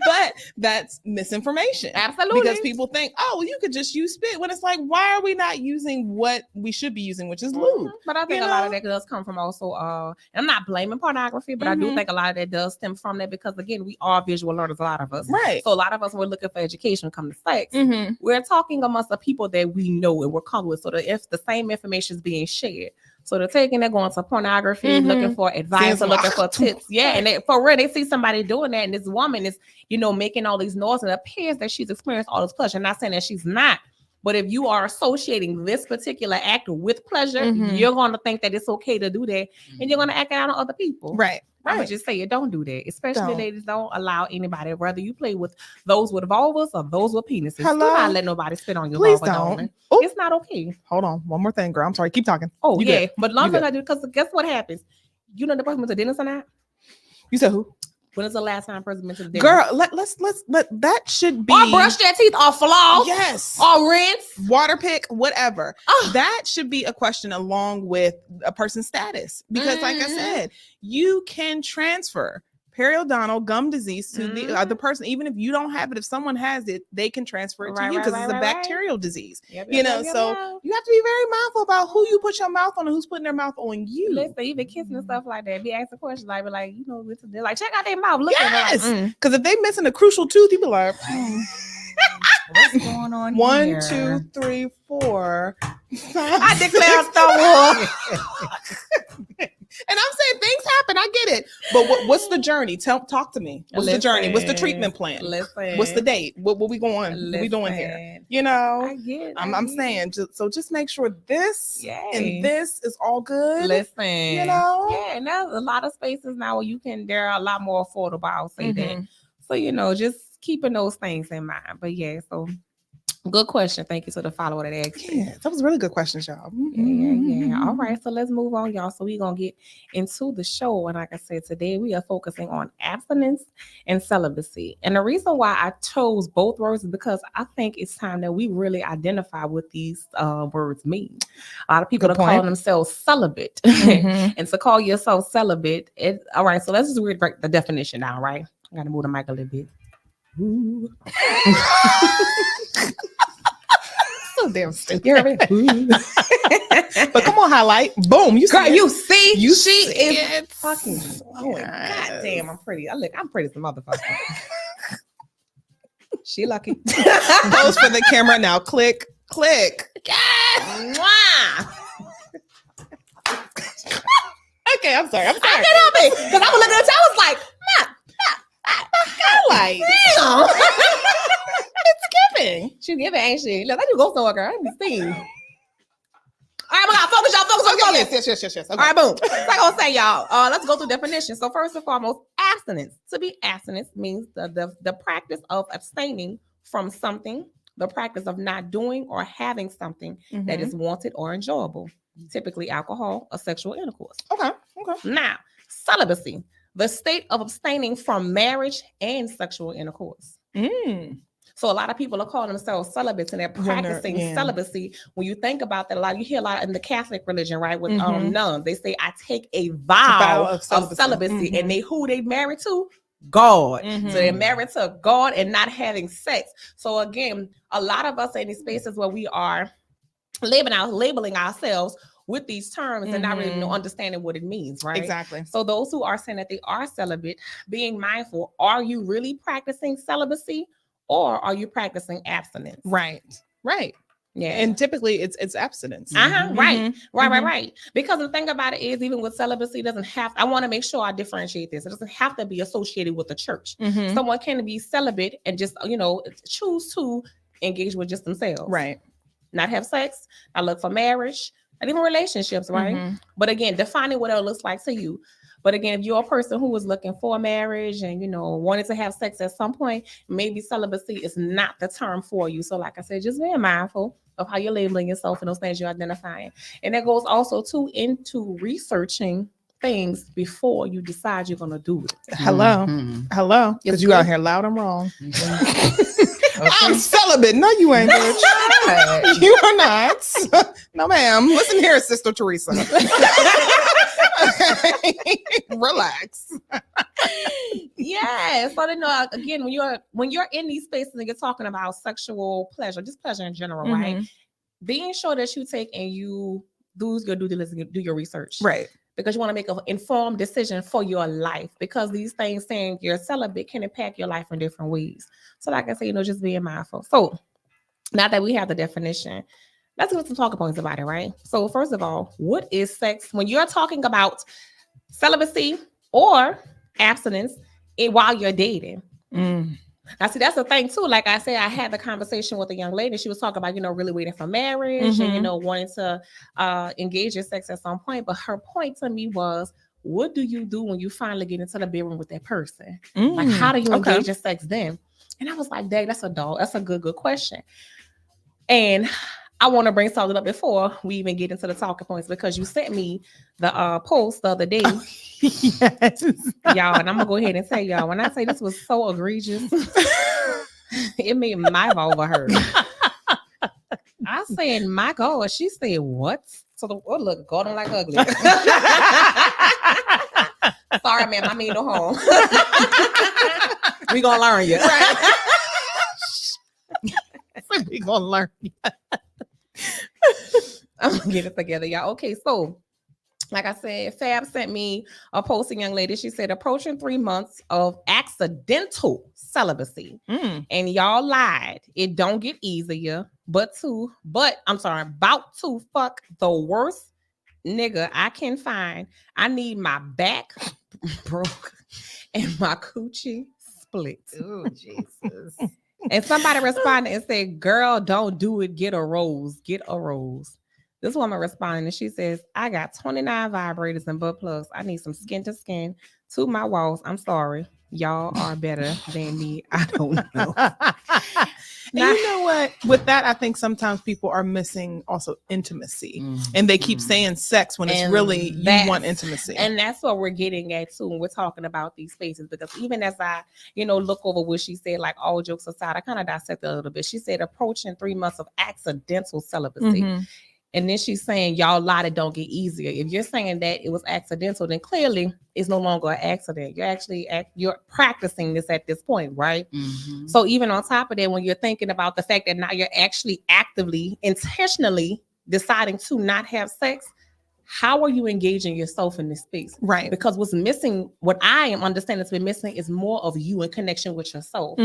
But that's misinformation. Absolutely. Because people think, oh, you could just use spit, when it's like, why are we not using what we should be using, which is lube? But I think a lot of that does come from also, and I'm not blaming pornography, but I do think a lot of that does stem from that, because again, we are visual learners, a lot of us. Right. So a lot of us, we're looking for education when it comes to sex. We're talking amongst the people that we know and we're comfortable with. So that if the same information is being shared, so they're taking, they're going to pornography, looking for advice, or looking for tips. Yeah, and for real, they see somebody doing that, and this woman is, making all these noises, and it appears that she's experienced all this pleasure. I'm not saying that she's not, but if you are associating this particular act with pleasure, you're going to think that it's okay to do that, and you're going to act out on other people. Right. I would just say it. Don't do that. Especially ladies, don't allow anybody, whether you play with those with vulvas or those with penises. Hello? Do not let nobody spit on your Please vulva, don't. darling. Ooh. It's not okay. Hold on. One more thing, girl. I'm sorry. Keep talking. Oh, You yeah. good. But long You as I do, because guess what happens? You know the person went to dentist or not? You said who? When is the last time a person went to the dentist? Girl, let's that should be, or brush their teeth, or floss. Yes. Or rinse. Water pick, whatever. That should be a question along with a person's status. Because like I said, you can transfer periodontal gum disease to the other person, even if you don't have it. If someone has it, they can transfer it to you, because it's a bacterial disease. So you have to be very mindful about who you put your mouth on and who's putting their mouth on you. Listen, even kissing and stuff like that. Be asking questions like, they're like, check out their mouth. Look Yes, at it. because if they missing a crucial tooth, you be like, What's going on here? 1, 2, 3, 4. I declare Star Wars. And I'm saying things happen. I get it. But what's the journey? Talk to me. What's the journey? What's the treatment plan? What's the date? What we going? What we doing here? I get it. I'm saying, just make sure this and this is all good. Listen. Yeah, and there's a lot of spaces now where there are a lot more affordable. I'll say that. So, just keeping those things in mind. But yeah, so Good question. Thank you to the follower that asked. Yeah, that was really good questions, y'all. Yeah. All right, so let's move on, y'all. So we're gonna get into the show. And like I said, today we are focusing on abstinence and celibacy. And the reason why I chose both words is because I think it's time that we really identify what these words mean. A lot of people are calling themselves celibate. And to call yourself celibate, all right, so let's just read the definition down, right? I gotta move the mic a little bit. So damn stupid. But come on, highlight. Boom. You Girl, you see, you she is it. fucking glowing. God damn, I'm pretty. I'm pretty as a motherfucker. She lucky. Pose for the camera now. Click. Yes. Mwah. Okay, I'm sorry. I can't help it because I was looking at it. I was like, like, damn. It's giving. She giving, ain't she? Look, I do go somewhere, girl. I need to see. All right, we got focus, y'all. Focus. Yes. Okay. All right, boom. Like I was saying, y'all. Let's go through definitions. So first and foremost, abstinence. To be abstinence means the practice of abstaining from something, the practice of not doing or having something that is wanted or enjoyable, typically alcohol or sexual intercourse. Okay. Now, celibacy, the state of abstaining from marriage and sexual intercourse. So a lot of people are calling themselves celibates and they're practicing celibacy. When you think about that, you hear a lot in the Catholic religion, right? With nuns, they say, I take a vow of celibacy. And who they married to? God. So they're married to God and not having sex. So again, a lot of us are in these spaces where we are labeling ourselves with these terms and not really understanding what it means, right? Exactly. So those who are saying that they are celibate, being mindful, are you really practicing celibacy or are you practicing abstinence? Right. Yeah. And typically it's abstinence. Right. Because the thing about it is, even with celibacy, I want to make sure I differentiate this. It doesn't have to be associated with the church. Someone can be celibate and just, choose to engage with just themselves. Right. Not have sex, not look for marriage, not even relationships, right? But again, defining what it looks like to you. But again, if you're a person who is looking for marriage and, wanted to have sex at some point, maybe celibacy is not the term for you. So like I said, just being mindful of how you're labeling yourself and those things you're identifying. And that goes also into researching things before you decide you're going to do it. Hello. Because you out here loud and wrong. I'm celibate. No, you ain't, bitch. You are not. No, ma'am. Listen here, Sister Teresa. Relax. Yeah. So again, when you're in these spaces and you're talking about sexual pleasure, just pleasure in general, right? Being sure that you take and you do your due diligence, do your research, right? Because you want to make an informed decision for your life. Because these things saying you're celibate can impact your life in different ways. So, like I say, just being mindful. So, now that we have the definition, let's get some talking points about it, right? So, first of all, what is sex? When you're talking about celibacy or abstinence while you're dating. Now, see, that's the thing, too. Like I said, I had the conversation with a young lady. She was talking about, really waiting for marriage and, wanting to engage in sex at some point. But her point to me was, what do you do when you finally get into the bedroom with that person? Like, how do you engage in sex then? And I was like, dang, that's a good question. And I want to bring something up before we even get into the talking points, because you sent me the post the other day. Yes. Y'all, and I'm gonna go ahead and tell y'all, when I say this was so egregious, it made my vulva hurt. I said, my God. She said, what? So look, God don't like ugly. Sorry, ma'am, I mean no harm. We gonna learn you. Right? We gonna learn you. I'm gonna get it together, y'all. Okay, so like I said, Fab sent me a post, a young lady. She said, approaching 3 months of accidental celibacy. And y'all lied. It don't get easier, about to fuck the worst nigga I can find. I need my back broke and my coochie split. Oh, Jesus. And somebody responded and said, girl, don't do it. Get a rose. This woman responded and she says, I got 29 vibrators and butt plugs. I need some skin to skin to my walls. I'm sorry. Y'all are better than me. I don't know. And you know what? With that, I think sometimes people are missing also intimacy, and they keep saying sex when it's really you want intimacy. And that's what we're getting at too when we're talking about these spaces. Because even as I, look over what she said, like all jokes aside, I kind of dissected a little bit. She said approaching 3 months of accidental celibacy. And then she's saying, y'all lie, that don't get easier. If you're saying that it was accidental, then clearly it's no longer an accident. You're practicing this at this point, right? So even on top of that, when you're thinking about the fact that now you're actually actively, intentionally deciding to not have sex, how are you engaging yourself in this space? Right. Because what's missing, what I am understanding to be missing, is more of you in connection with yourself.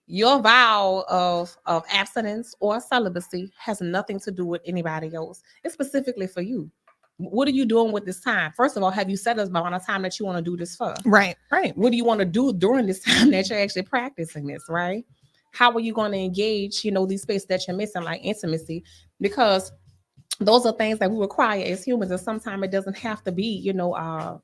Your vow of abstinence or celibacy has nothing to do with anybody else. It's specifically for you. What are you doing with this time? First of all, have you set us by the time that you want to do this for? Right. What do you want to do during this time that you're actually practicing this, right? How are you going to engage, these spaces that you're missing, like intimacy? Because those are things that we require as humans, and sometimes it doesn't have to be,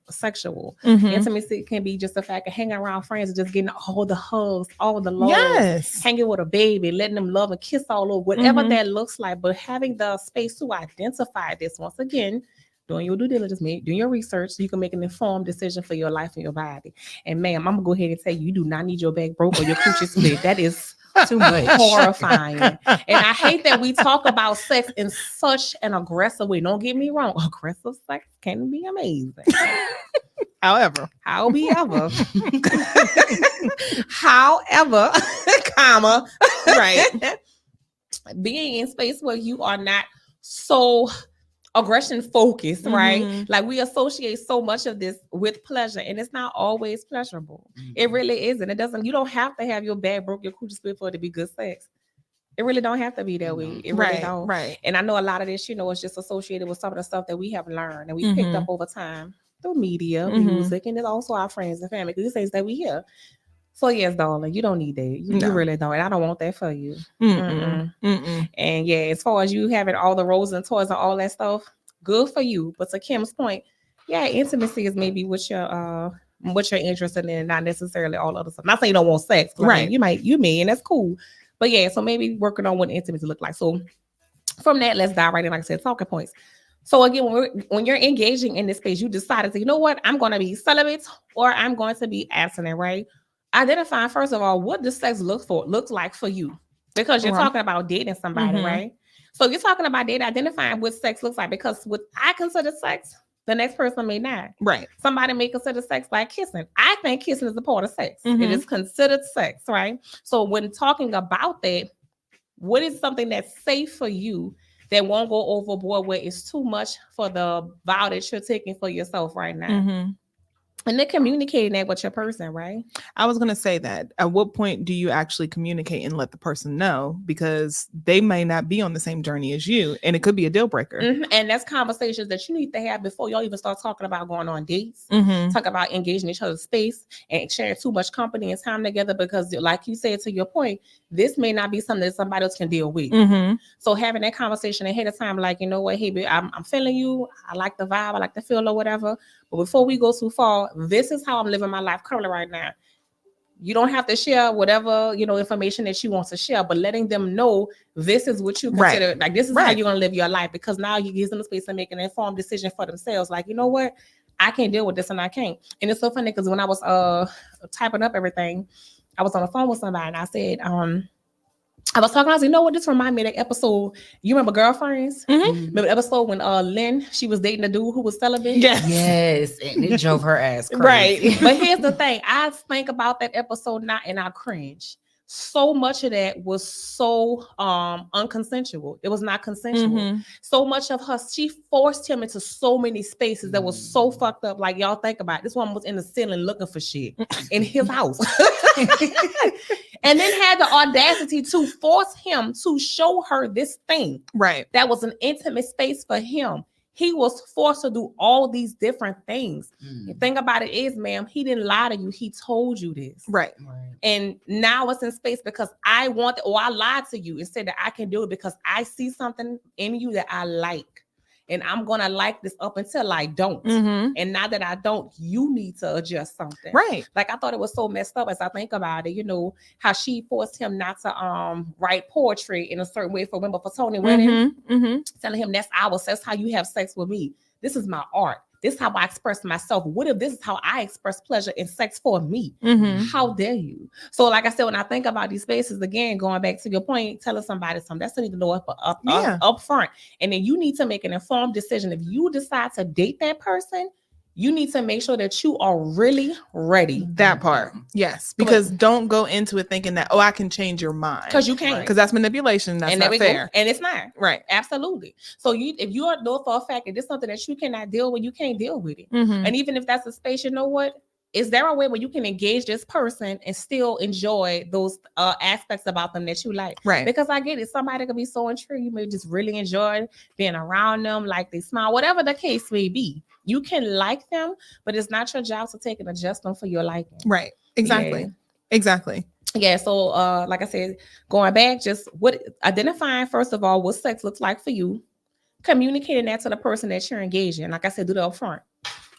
sexual. Intimacy can be just the fact of hanging around friends and just getting all the hugs, all the love, hanging with a baby, letting them love and kiss all over, whatever that looks like. But having the space to identify this, once again, doing your due diligence, doing your research, so you can make an informed decision for your life and your body. And ma'am, I'm gonna go ahead and tell you, you do not need your back broke or your coochie split. That is too much. Horrifying. And I hate that we talk about sex in such an aggressive way. Don't get me wrong. Aggressive sex can be amazing. However, comma, right. Being in space where you are not so aggression focused, right? Like we associate so much of this with pleasure, and it's not always pleasurable. It really isn't. You don't have to have your back broke, your coochie split for it to be good sex. It really don't have to be that way. It really don't. Right. And I know a lot of this, is just associated with some of the stuff that we have learned and we picked up over time through media, music, and then also our friends and family. These things that we hear. So yes, darling, you don't need that. You really don't. And I don't want that for you. And yeah, as far as you having all the roses and toys and all that stuff, good for you. But to Kim's point, yeah, intimacy is maybe what you're interested in, not necessarily all other stuff. Not saying you don't want sex, right? I mean, you may, and that's cool. But yeah, so maybe working on what intimacy look like. So from that, let's dive right in. Like I said, talking points. So again, when you're engaging in this space, you decided to, you know what, I'm going to be celibate or I'm going to be abstinent, right? Identify, first of all, what does sex looks like for you? Because you're talking about dating somebody, right? So you're talking about dating, identifying what sex looks like, because what I consider sex, the next person may not. Right. Somebody may consider sex like kissing. I think kissing is a part of sex. It is considered sex, right? So when talking about that, what is something that's safe for you that won't go overboard where it's too much for the vow that you're taking for yourself right now? And then communicating that with your person, right? I was going to say that. At what point do you actually communicate and let the person know? Because they may not be on the same journey as you, and it could be a deal breaker. And that's conversations that you need to have before y'all even start talking about going on dates. Talk about engaging each other's space and sharing too much company and time together, because like you said, to your point, this may not be something that somebody else can deal with. So having that conversation ahead of time, like, you know what, hey, babe, I'm feeling you. I like the vibe. I like the feel or whatever. But before we go too far, this is how I'm living my life currently right now. You don't have to share whatever, information that you want to share, but letting them know this is what you consider, like this is how you're going to live your life, because now you give them the space to make an informed decision for themselves. Like, you know what? I can't deal with this and I can't. And it's so funny because when I was typing up everything, I was on the phone with somebody and I said, I was talking, I was like, you know what, this reminds me of that episode. You remember Girlfriends? Remember the episode when Lynn, she was dating a dude who was celibate? Yes. And it drove her ass crazy. Right. But here's the thing. I think about that episode now and I cringe. So much of that was so unconsensual. It was not consensual. So much of her, she forced him into so many spaces that was so fucked up. Like, y'all think about it. This one was in the ceiling looking for shit in his house. And then had the audacity to force him to show her this thing. Right. That was an intimate space for him. He was forced to do all these different things. The thing about it is, ma'am, he didn't lie to you. He told you this. Right. And now it's in space because I lied to you and said that I can do it because I see something in you that I like. and I'm gonna like this up until I don't. And now that I don't, you need to adjust something. Right. Like I thought it was so messed up as I think about it, you know, how she forced him not to write poetry in a certain way for women for Tony wedding, telling him that's how you have sex with me. This is my art. This is how I express myself. What if this is how I express pleasure in sex for me? How dare you? So, like I said, when I think about these spaces, again, going back to your point, telling somebody something, that's need to know up front. And then you need to make an informed decision. If you decide to date that person, you need to make sure that you are really ready. That part. Yes. Because don't go into it thinking that, I can change your mind. Because you can't. Because that's manipulation. That's not fair. And it's not. Right. Absolutely. So if you know for a fact that this is something that you cannot deal with, you can't deal with it. And even if that's a space, you know what? Is there a way where you can engage this person and still enjoy those aspects about them that you like? Right. Because I get it. Somebody could be so intrigued. You may just really enjoy being around them, like they smile, whatever the case may be. You can like them, but it's not your job to take and adjust them for your liking. Right. Exactly. Yeah. Exactly. Yeah. So, like I said, going back, just identifying, first of all, what sex looks like for you, communicating that to the person that you're engaging. Like I said, do that up front.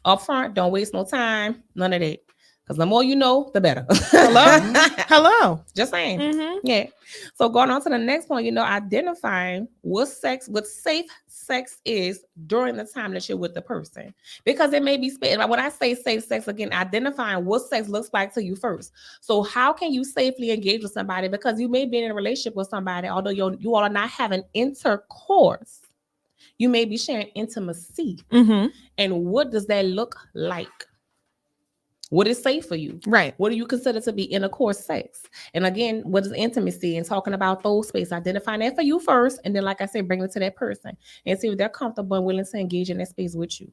Up front, don't waste no time, none of that. Because the more you know, the better. Hello. Just saying. Yeah. So going on to the next point, you know, identifying what safe sex is during the time that you're with the person. Because it may be, when I say safe sex, again, identifying what sex looks like to you first. So how can you safely engage with somebody? Because you may be in a relationship with somebody, although you all are not having intercourse. You may be sharing intimacy. And what does that look like? What is safe for you? Right. What do you consider to be intercourse sex? And again, what is intimacy? And talking about those spaces, identifying that for you first. And then, like I said, bring it to that person and see if they're comfortable and willing to engage in that space with you.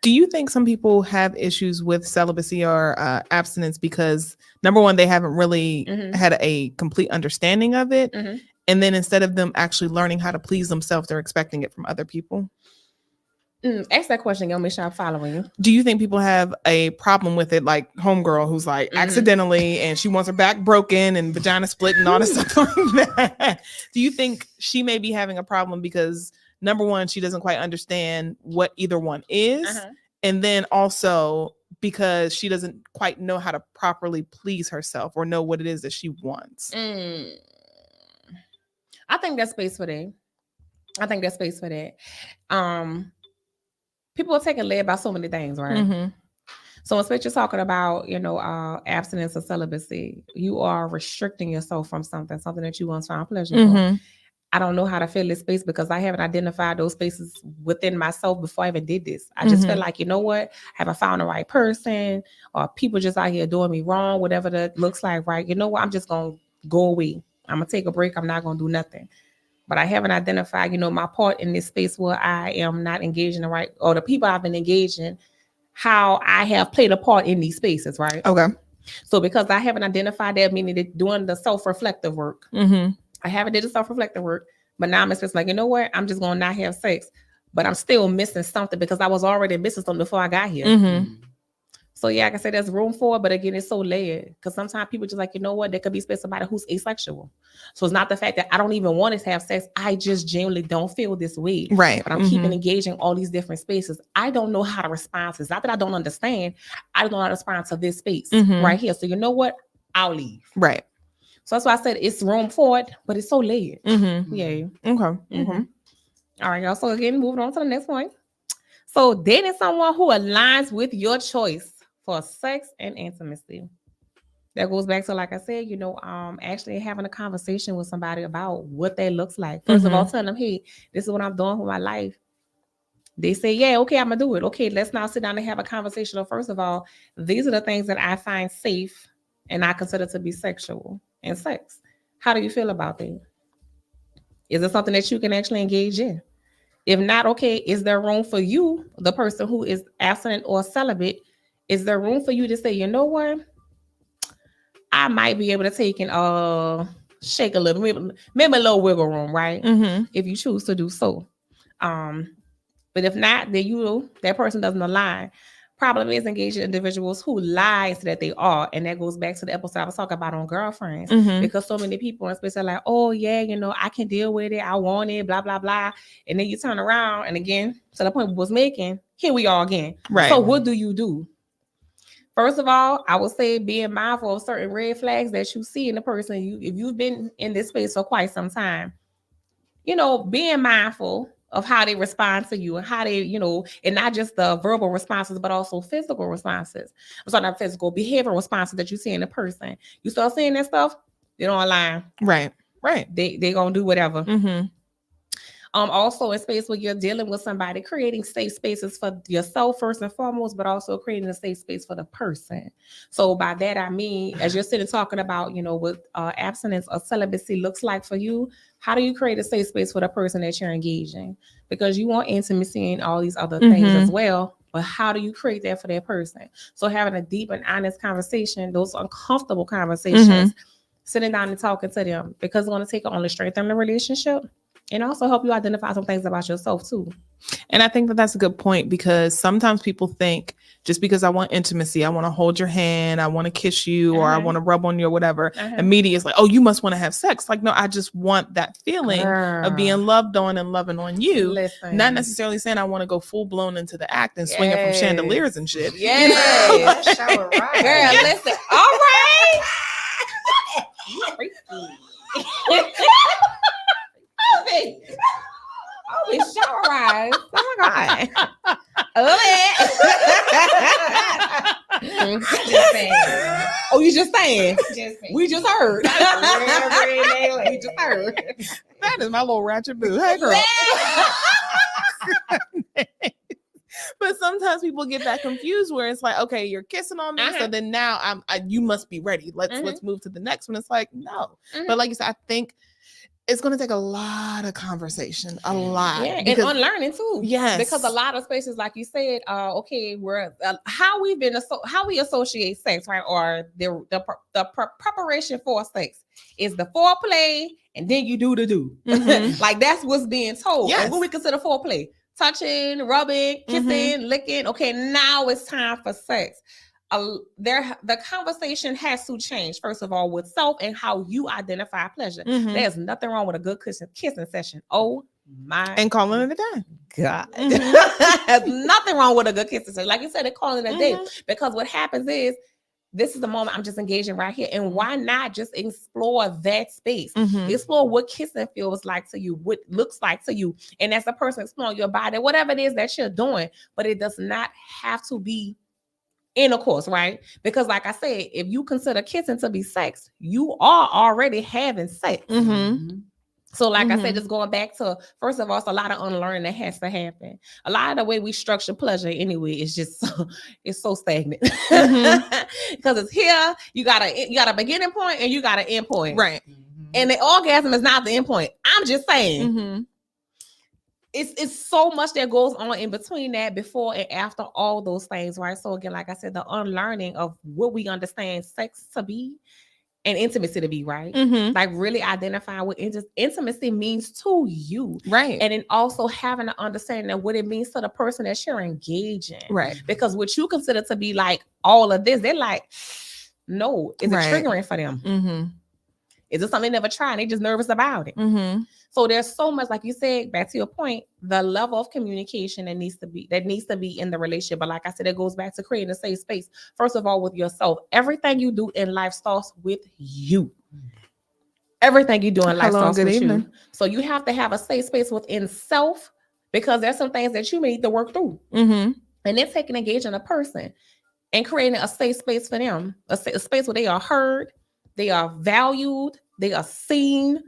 Do you think some people have issues with celibacy or abstinence because, number one, they haven't really had a complete understanding of it? And then instead of them actually learning how to please themselves, they're expecting it from other people? Ask that question again. Make sure I'm following you. Do you think people have a problem with it, like homegirl who's like accidentally and she wants her back broken and vagina split and all this stuff like that? Do you think she may be having a problem because, number one, she doesn't quite understand what either one is, and then also because she doesn't quite know how to properly please herself or know what it is that she wants? I think there's space for that. People are taken led by so many things, right? So especially talking about, you know, abstinence or celibacy, you are restricting yourself from something that you once found pleasure for. I don't know how to fill this space because I haven't identified those spaces within myself before I even did this. I just feel like, you know what? I haven't found the right person, or people just out here doing me wrong, whatever that looks like, right? You know what? I'm just going to go away. I'm going to take a break. I'm not going to do nothing. But I haven't identified, you know, my part in this space where I am not engaging the right, or the people I've been engaging, how I have played a part in these spaces, right? Okay. So because I haven't identified that, meaning that doing the self-reflective work, I haven't did the self-reflective work, but now I'm just like, you know what? I'm just going to not have sex, but I'm still missing something because I was already missing something before I got here. So yeah, like I said, there's room for it, but again, it's so layered because sometimes people just like, you know what, there could be space for somebody who's asexual. So it's not the fact that I don't even want to have sex. I just genuinely don't feel this way. Right. But I'm keeping engaging all these different spaces. I don't know how to respond to. It's not that I don't understand. I don't know how to respond to this space right here. So you know what? I'll leave. Right. So that's why I said it's room for it, but it's so layered. Yeah. Okay. All right, y'all. So again, moving on to the next point. So dating someone who aligns with your choice for sex and intimacy. That goes back to, like I said, you know, actually having a conversation with somebody about what that looks like. First of all, telling them, hey, this is what I'm doing with my life. They say, yeah, okay, I'm gonna do it. Okay, let's now sit down and have a conversation. So first of all, these are the things that I find safe and I consider to be sexual and sex. How do you feel about that? Is it something that you can actually engage in? If not, okay, is there room for you, the person who is abstinent or celibate? Is there room for you to say, you know what? I might be able to take and shake a little, maybe a little wiggle room, right? If you choose to do so. But if not, then that person doesn't align. Problem is engaging individuals who lie so that they are. And that goes back to the episode I was talking about on girlfriends. Because so many people in space are like, oh yeah, you know, I can deal with it. I want it, blah, blah, blah. And then you turn around and again, to the point we was making, here we are again. Right. So what do? First of all, I would say being mindful of certain red flags that you see in the person. If you've been in this space for quite some time, you know, being mindful of how they respond to you and how they, you know, and not just the verbal responses, but also physical responses. I'm sorry, not physical, behavioral responses that you see in the person. You start seeing that stuff, they don't align. Right. They gonna do whatever. Also in space where you're dealing with somebody, creating safe spaces for yourself first and foremost, but also creating a safe space for the person. So by that, I mean, as you're sitting talking about, you know, what abstinence or celibacy looks like for you, how do you create a safe space for the person that you're engaging? Because you want intimacy and all these other things as well. But how do you create that for that person? So having a deep and honest conversation, those uncomfortable conversations, sitting down and talking to them, because it's going to take on to strengthen the relationship. And also help you identify some things about yourself too. And I think that that's a good point, because sometimes people think just because I want intimacy, I want to hold your hand, I want to kiss you, or I want to rub on you or whatever. Immediately it's like, oh, you must want to have sex. Like, no, I just want that feeling of being loved on and loving on you. Listen. Not necessarily saying I want to go full blown into the act and swinging from chandeliers and shit. Yes. Shower right. Girl, listen. All right. Oh, it's showerized. Oh my God. Just saying. Oh, you just saying? We just heard. We just heard. That is my little ratchet boo. Hey, girl. But sometimes people get that confused where it's like, okay, you're kissing on me, so then now you must be ready. Let's move to the next one. It's like, no. But like you said, I think it's going to take a lot of conversation, a lot. Yeah, and unlearning too. Yes, because a lot of spaces, like you said, okay, we're how we associate sex, right? Or the preparation for sex is the foreplay, and then you do the do. Like that's what's being told. Yes. And what we consider foreplay: touching, rubbing, kissing, licking. Okay, now it's time for sex. The conversation has to change, first of all, with self and how you identify pleasure. There's nothing wrong with a good kissing session. Oh my. And calling it a day. God. There's nothing wrong with a good kissing session. Like you said, they're calling it a day. Because what happens is, this is the moment I'm just engaging right here. And why not just explore that space? Explore what kissing feels like to you, what looks like to you. And as a person exploring your body, whatever it is that you're doing, but it does not have to be intercourse, right? Because like I said, if you consider kissing to be sex, you are already having sex. So like I said, just going back to, first of all, it's a lot of unlearning that has to happen. A lot of the way we structure pleasure anyway is just it's so stagnant. Because it's here, you got a beginning point and you got an end point. Right. And the orgasm is not the end point. I'm just saying. It's so much that goes on in between that, before and after all those things, right? So again, like I said, the unlearning of what we understand sex to be and intimacy to be, right? Like really identify what intimacy means to you, right? And then also having an understanding of what it means to the person that you're engaging, right? Because what you consider to be like all of this, they're like, no, is it triggering for them? Is it something they never tried? They just nervous about it. So there's so much, like you said, back to your point, the level of communication that needs to be in the relationship. But like I said, it goes back to creating a safe space. First of all, with yourself. Everything you do in life starts with you. Everything you do in life starts with you. So you have to have a safe space within self, because there's some things that you may need to work through. And then taking engaging a person and creating a safe space for them, a space where they are heard, they are valued, they are seen.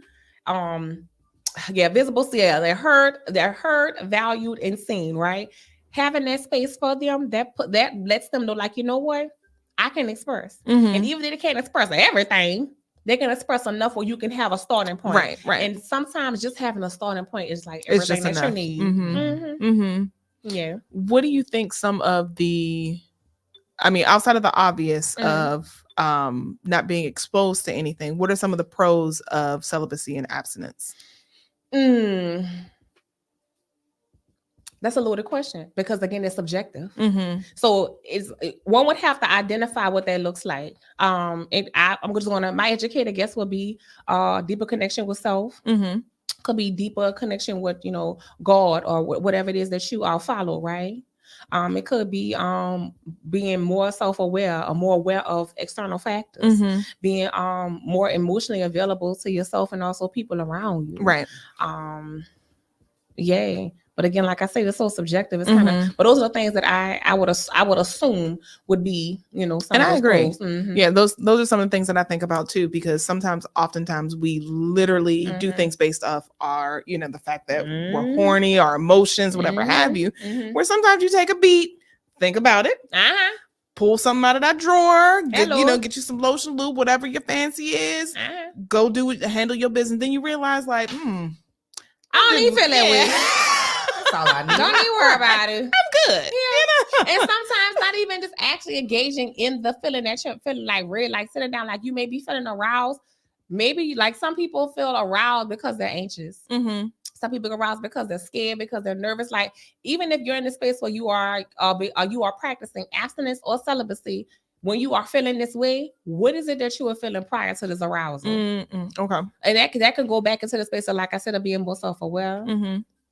Visible. So yeah, they're heard, valued, and seen, right? Having that space for them, that lets them know, like, you know what, I can express. And even if they can't express everything, they can express enough where you can have a starting point. Right. And sometimes just having a starting point is like everything that you need. Yeah. What do you think some of the, outside of the obvious of not being exposed to anything, what are some of the pros of celibacy and abstinence? The That's a loaded question because again, it's subjective. Mm-hmm. So one would have to identify what that looks like. I'm just gonna my educator guess would be deeper connection with self. Mm-hmm. Could be deeper connection with God or whatever it is that you all follow, right? It could be being more self-aware or more aware of external factors, being more emotionally available to yourself and also people around you, right? Yeah. But again, like I say, it's so subjective. It's kind of, but those are the things that I would assume would be, some and of I those agree. goals. Yeah, those are some of the things that I think about too, because oftentimes we literally do things based off our, the fact that we're horny, our emotions, whatever have you. Where sometimes you take a beat, think about it, pull something out of that drawer, get you some lotion, lube, whatever your fancy is, go do it, handle your business. Then you realize, like, I don't even feel that way. That's all I need. Don't even worry about it. I'm good. Yeah. And sometimes not even just actually engaging in the feeling that you're feeling, like really like sitting down, like you may be feeling aroused. Maybe like some people feel aroused because they're anxious. Some people aroused because they're scared, because they're nervous. Like even if you're in a space where you are practicing abstinence or celibacy, when you are feeling this way, what is it that you were feeling prior to this arousal? Okay. And that can go back into the space of, like I said, of being more self-aware.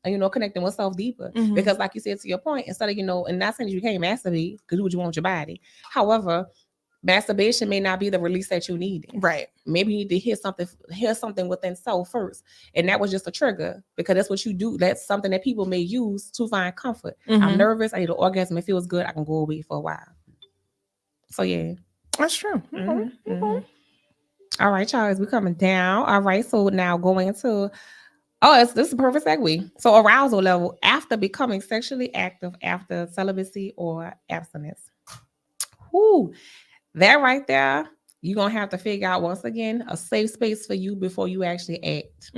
And connecting with self deeper, because like you said, to your point, instead of and not saying you can't masturbate because do what you want with your body. However, masturbation may not be the release that you need. Right. Maybe you need to hear something within self first, and that was just a trigger, because that's what you do. That's something that people may use to find comfort. I'm nervous. I need an orgasm. It feels good. I can go away for a while. So yeah, that's true. All right, Charles, we're coming down. All right, so now going into. This is a perfect segue. So arousal level after becoming sexually active after celibacy or abstinence. Whoo, that right there, you're going to have to figure out, once again, a safe space for you before you actually act.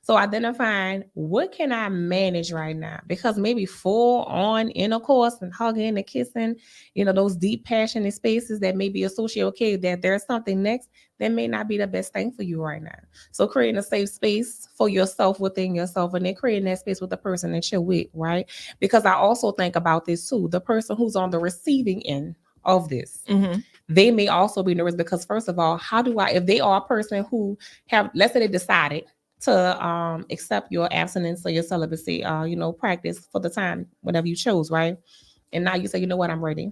So identifying, what can I manage right now? Because maybe full on intercourse and hugging and kissing, those deep passionate spaces that may be associated, okay, that there's something next, that may not be the best thing for you right now. So creating a safe space for yourself within yourself, and then creating that space with the person that you're with, right? Because I also think about this too, the person who's on the receiving end of this. They may also be nervous because, first of all, if they are a person who let's say they decided to accept your abstinence or your celibacy, practice for the time, whatever you chose, right? And now you say, you know what, I'm ready.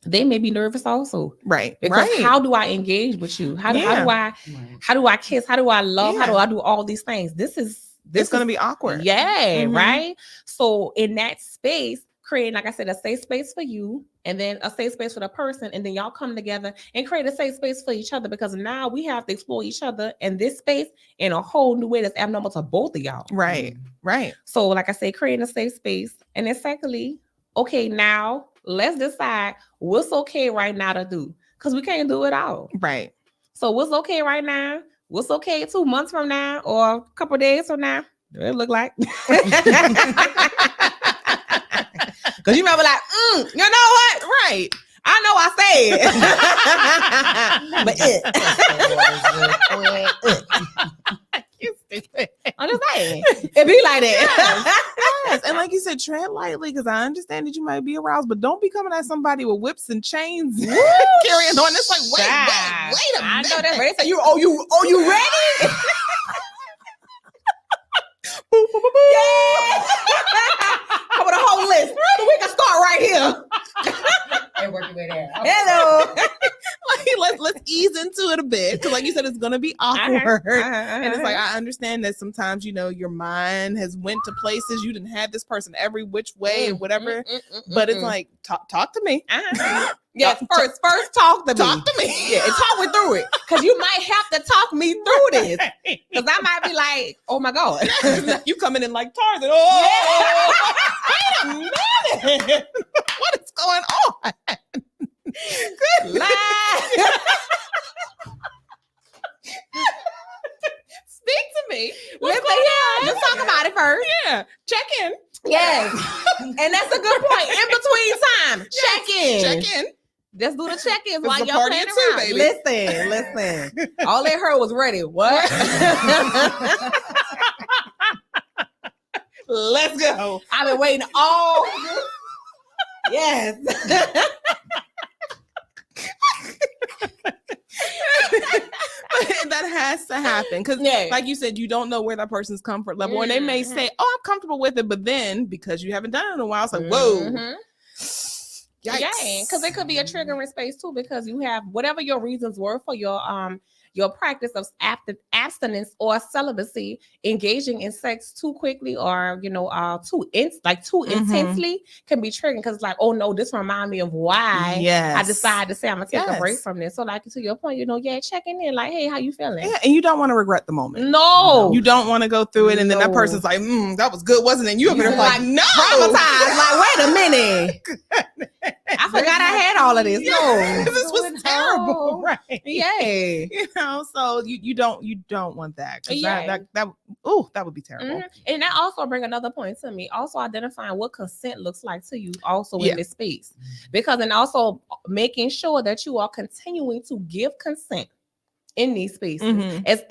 They may be nervous also. Right. Because how do I engage with you? How do I kiss? How do I love? How do I do all these things? This is going to be awkward. Yeah. Right. So in that space, create, like I said, a safe space for you, and then a safe space for the person, and then y'all come together and create a safe space for each other, because now we have to explore each other in this space in a whole new way that's abnormal to both of y'all. Right. So like I said, creating a safe space. And then secondly, okay, now let's decide what's okay right now to do, because we can't do it all. Right. So what's okay right now? What's okay 2 months from now or a couple of days from now? It look like. Because you might be like, you know what? Right. I know I said. But I'm just saying. It be like that. Yes. And like you said, tread lightly, because I understand that you might be aroused, but don't be coming at somebody with whips and chains carrying on. It's like, wait a minute. I know that. They say, you ready? Yeah. Come with a whole list. We can start right here. And work your way there. Hello. Let's ease into it a bit, because like you said, it's gonna be awkward. And it's like, I understand that sometimes your mind has went to places you didn't have this person every which way or whatever, but it's like, talk to me. Yes, first talk to me. Talk to me. Yeah, and talk me through it, because you might have to talk me through this, because I might be like, oh my God. You coming in like Tarzan. Oh, wait a minute. What is going on? Good lie. Speak to me. Let's talk about it first. Yeah. Check in. Yes. And that's a good point. In between time. Check in. Check in. Let's do the check-ins while y'all party playing too, around. baby. Listen. All they heard was ready. What? Let's go. I've been waiting all. Yes. That has to happen because, like you said, you don't know where that person's comfort level, and they may say, "Oh, I'm comfortable with it," but then because you haven't done it in a while, it's like, "Whoa." Yikes. Yeah, because it could be a triggering space too, because you have whatever your reasons were for your practice of abstinence or celibacy, engaging in sex too quickly or too intensely can be triggering, because like, oh no, this reminds me of why I decided to say I'm gonna take a break from this. So like, to your point, checking in like, hey, how you feeling? Yeah, and you don't want to regret the moment. No, you don't want to go through it, and then that person's like, that was good, wasn't it? And you have been like, no, traumatized. Like, wait a minute, I forgot I had all of this. No, this was terrible, right? Yeah, so you don't want that. That would be terrible. And that also bring another point to me. Also identifying what consent looks like to you also in this space, because and also making sure that you are continuing to give consent in these spaces. As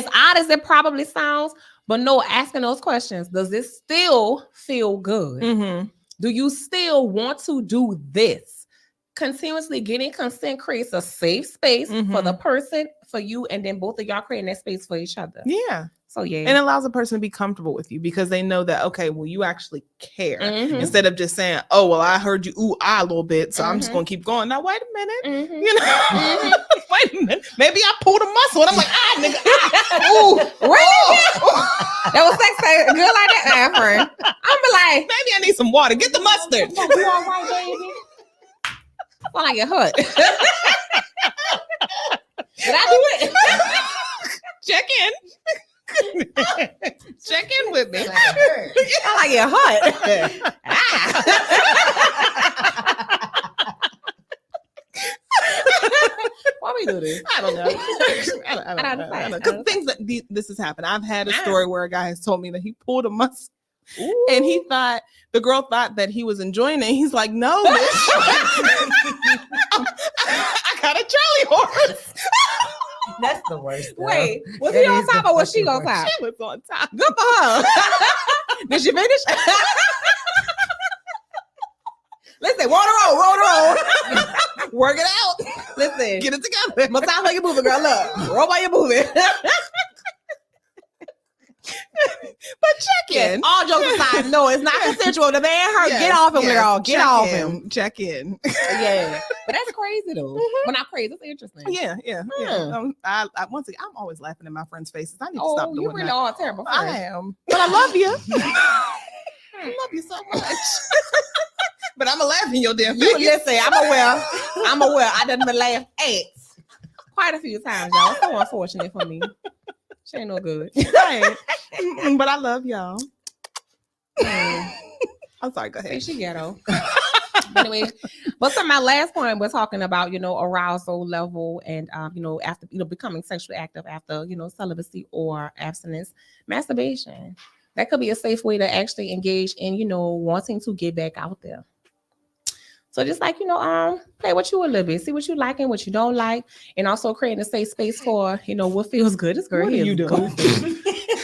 odd as it probably sounds, but no, asking those questions. Does this still feel good? Do you still want to do this? Continuously getting consent creates a safe space for the person, for you, and then both of y'all creating that space for each other. Yeah. So yeah. And it allows a person to be comfortable with you because they know that, okay, well, you actually care. Instead of just saying, oh, well, I heard you ooh, ah, a little bit, so I'm just gonna keep going. Now, wait a minute. Wait a minute. Maybe I pulled a muscle and I'm like, ah, nigga, ah, ooh, really? That was sex good like that, friend. I'm be like, maybe I need some water. Get the mustard. You all right, baby? Well, I get hurt. Did I do it? Check in. Check in with me. I get hurt. Why we do this? I don't know. I don't know. Because things that this has happened. I've had a story where a guy has told me that he pulled a muscle. Ooh. And the girl thought that he was enjoying it. He's like, no, bitch. I got a Charlie horse. That's the worst. Though. Wait, was he on top or was she on top? She was on top. Good for her. Did she finish? Listen, roll. Work it out. Listen, get it together. Massage like you're moving, girl. Look, roll while you're moving. But check in. All jokes aside, no, it's not consensual. The man hurt. Get off him, girl. Get off him. Check in. Yeah, but that's crazy though. But not crazy. It's interesting. Yeah. I once again, I'm always laughing in my friends' faces. I need to stop doing you really that. are terrible. Friend. I am, but I love you. I love you so much. But I'm laughing in your damn face. Listen, I'm aware. I done been laughed at quite a few times, y'all. So unfortunate for me. She ain't no good. Right. But I love y'all. I'm sorry, go ahead. She ghetto. Anyway, but for my last point, we're talking about, arousal level and, after, becoming sexually active after, celibacy or abstinence, masturbation. That could be a safe way to actually engage in, wanting to get back out there. So just like, play with you a little bit, see what you like and what you don't like, and also creating a safe space for, what feels good. This girl here is goofy.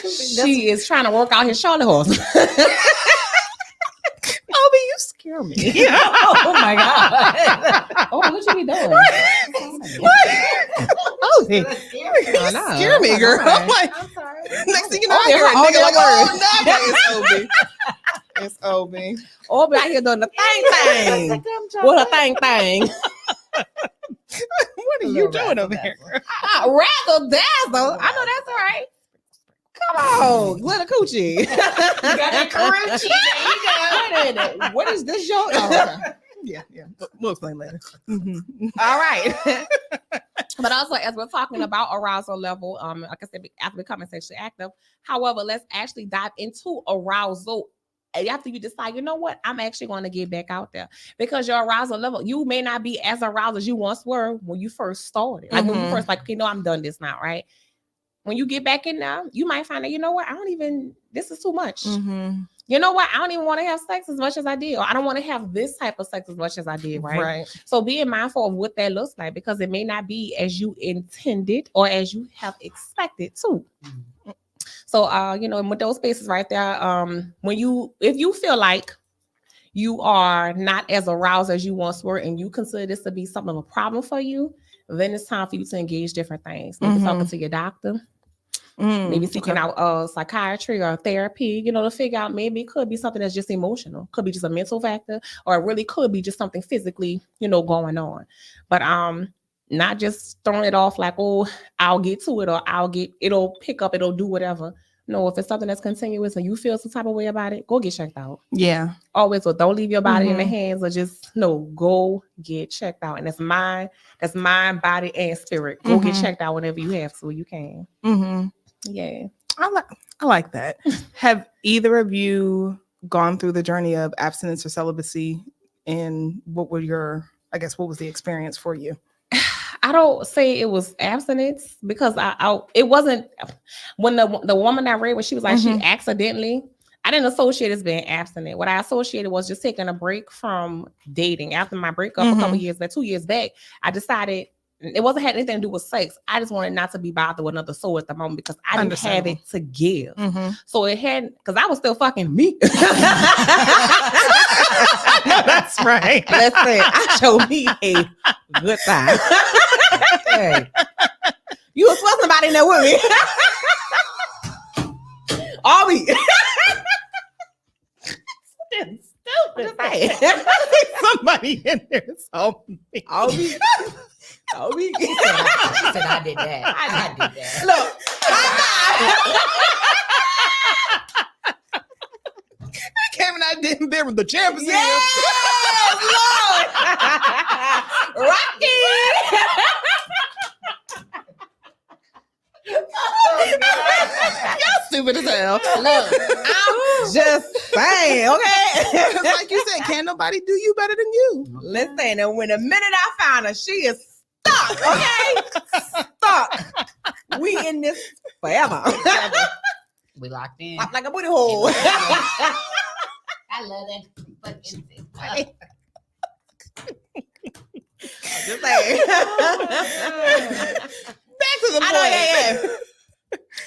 She is trying to work out his shoulder horse. Obi, you scare me. Oh my God. Oh, what you be doing? Obi, scare me, girl. I'm like, I'm sorry. Next thing you know, I hear a nigga like, oh, no, it's Obi. It's Obi. Obi out here doing the thing. What a thing. What are you doing over here? Razzle dazzle. I know that's right. Come on, glitter coochie. You got that crunchy. There you go. What is this show? Oh, okay. Yeah. We'll explain later. All right. But also, as we're talking about arousal level, like I said, after becoming sexually active. However, let's actually dive into arousal. After you decide, you know what, I'm actually going to get back out there, because your arousal level, you may not be as aroused as you once were when you first started. Like when you first, I'm done this now, right? When you get back in there, you might find that, this is too much. You know what? I don't even want to have sex as much as I did, or I don't want to have this type of sex as much as I did, right? So being mindful of what that looks like, because it may not be as you intended or as you have expected to. So, with those spaces right there, if you feel like you are not as aroused as you once were, and you consider this to be something of a problem for you, then it's time for you to engage different things. Maybe talking to your doctor, maybe seeking out psychiatry or therapy, to figure out maybe it could be something that's just emotional, could be just a mental factor, or it really could be just something physically, going on. But not just throwing it off like, oh, I'll get to it, or it'll pick up, it'll do whatever. No, if it's something that's continuous and you feel some type of way about it, go get checked out. Yeah. Always, don't leave your body in the hands, or just go get checked out. And that's mind, body, and spirit. Go get checked out whenever you have to. You can. Yeah. I like that. Have either of you gone through the journey of abstinence or celibacy? And what was the experience for you? I don't say it was abstinence, because it wasn't, when the woman I read, when she was like, she accidentally, I didn't associate it as being abstinent. What I associated was just taking a break from dating. After my breakup a couple years back, 2 years back, I decided it wasn't had anything to do with sex. I just wanted not to be bothered with another soul at the moment, because I didn't have it to give. So it had, because I was still fucking me. That's right. Listen, I showed me a good time. Hey, you was supposed somebody in there with me. All me. Stupid. Somebody in there saw me. All me. All me. She said, I did that. I did that. Look. Kevin, I didn't there with the champions. Yeah, Lord. Rocky. Y'all stupid as hell. Look, I'm just saying, okay? It's like you said, can't nobody do you better than you. Listen, and when the minute I found her, she is stuck, okay? Stuck. We in this forever. We locked in. Pop like a booty hole. I love that. Just saying. Back to the point. Yeah.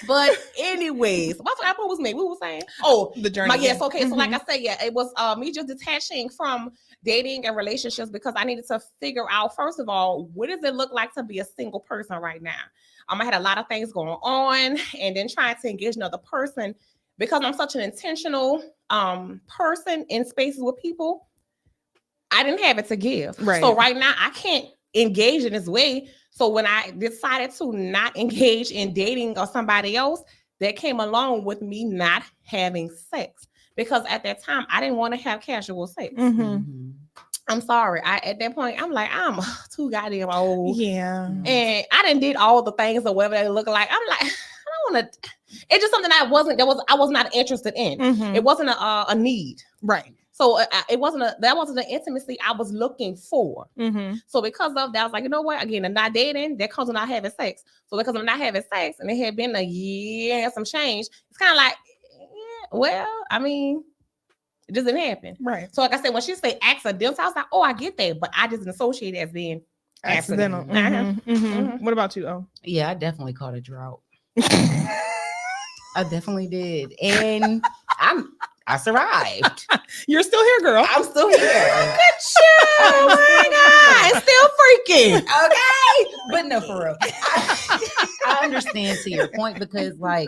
But anyways, what was me? What was saying? Oh, the journey. Yes. Okay. So like I said, it was me just detaching from dating and relationships, because I needed to figure out, first of all, what does it look like to be a single person right now? I had a lot of things going on, and then trying to engage another person, because I'm such an intentional person in spaces with people. I didn't have it to give. Right. So right now I can't engage in this way. So when I decided to not engage in dating or somebody else, that came along with me not having sex, because at that time I didn't want to have casual sex. I'm sorry. At that point, I'm like, I'm too goddamn old. Yeah. And I done did all the things or whatever they look like. I'm like, I don't want to. It's just something I was not interested in. It wasn't a need. Right. So that wasn't the intimacy I was looking for. So because of that, I was like, you know what? Again, I'm not dating. That comes with not having sex. So because I'm not having sex, and it had been a year and some change, it's kind of like, it just didn't happen. Right. So like I said, when she say accidental, I was like, oh, I get that, but I just didn't associate it as being accidental. What about you? Oh, yeah, I definitely caught a drought. I definitely did, and I survived. You're still here, girl. I'm still here. Good shit. Oh my God. Still freaking. Okay. But no, for real. I understand to your point, because like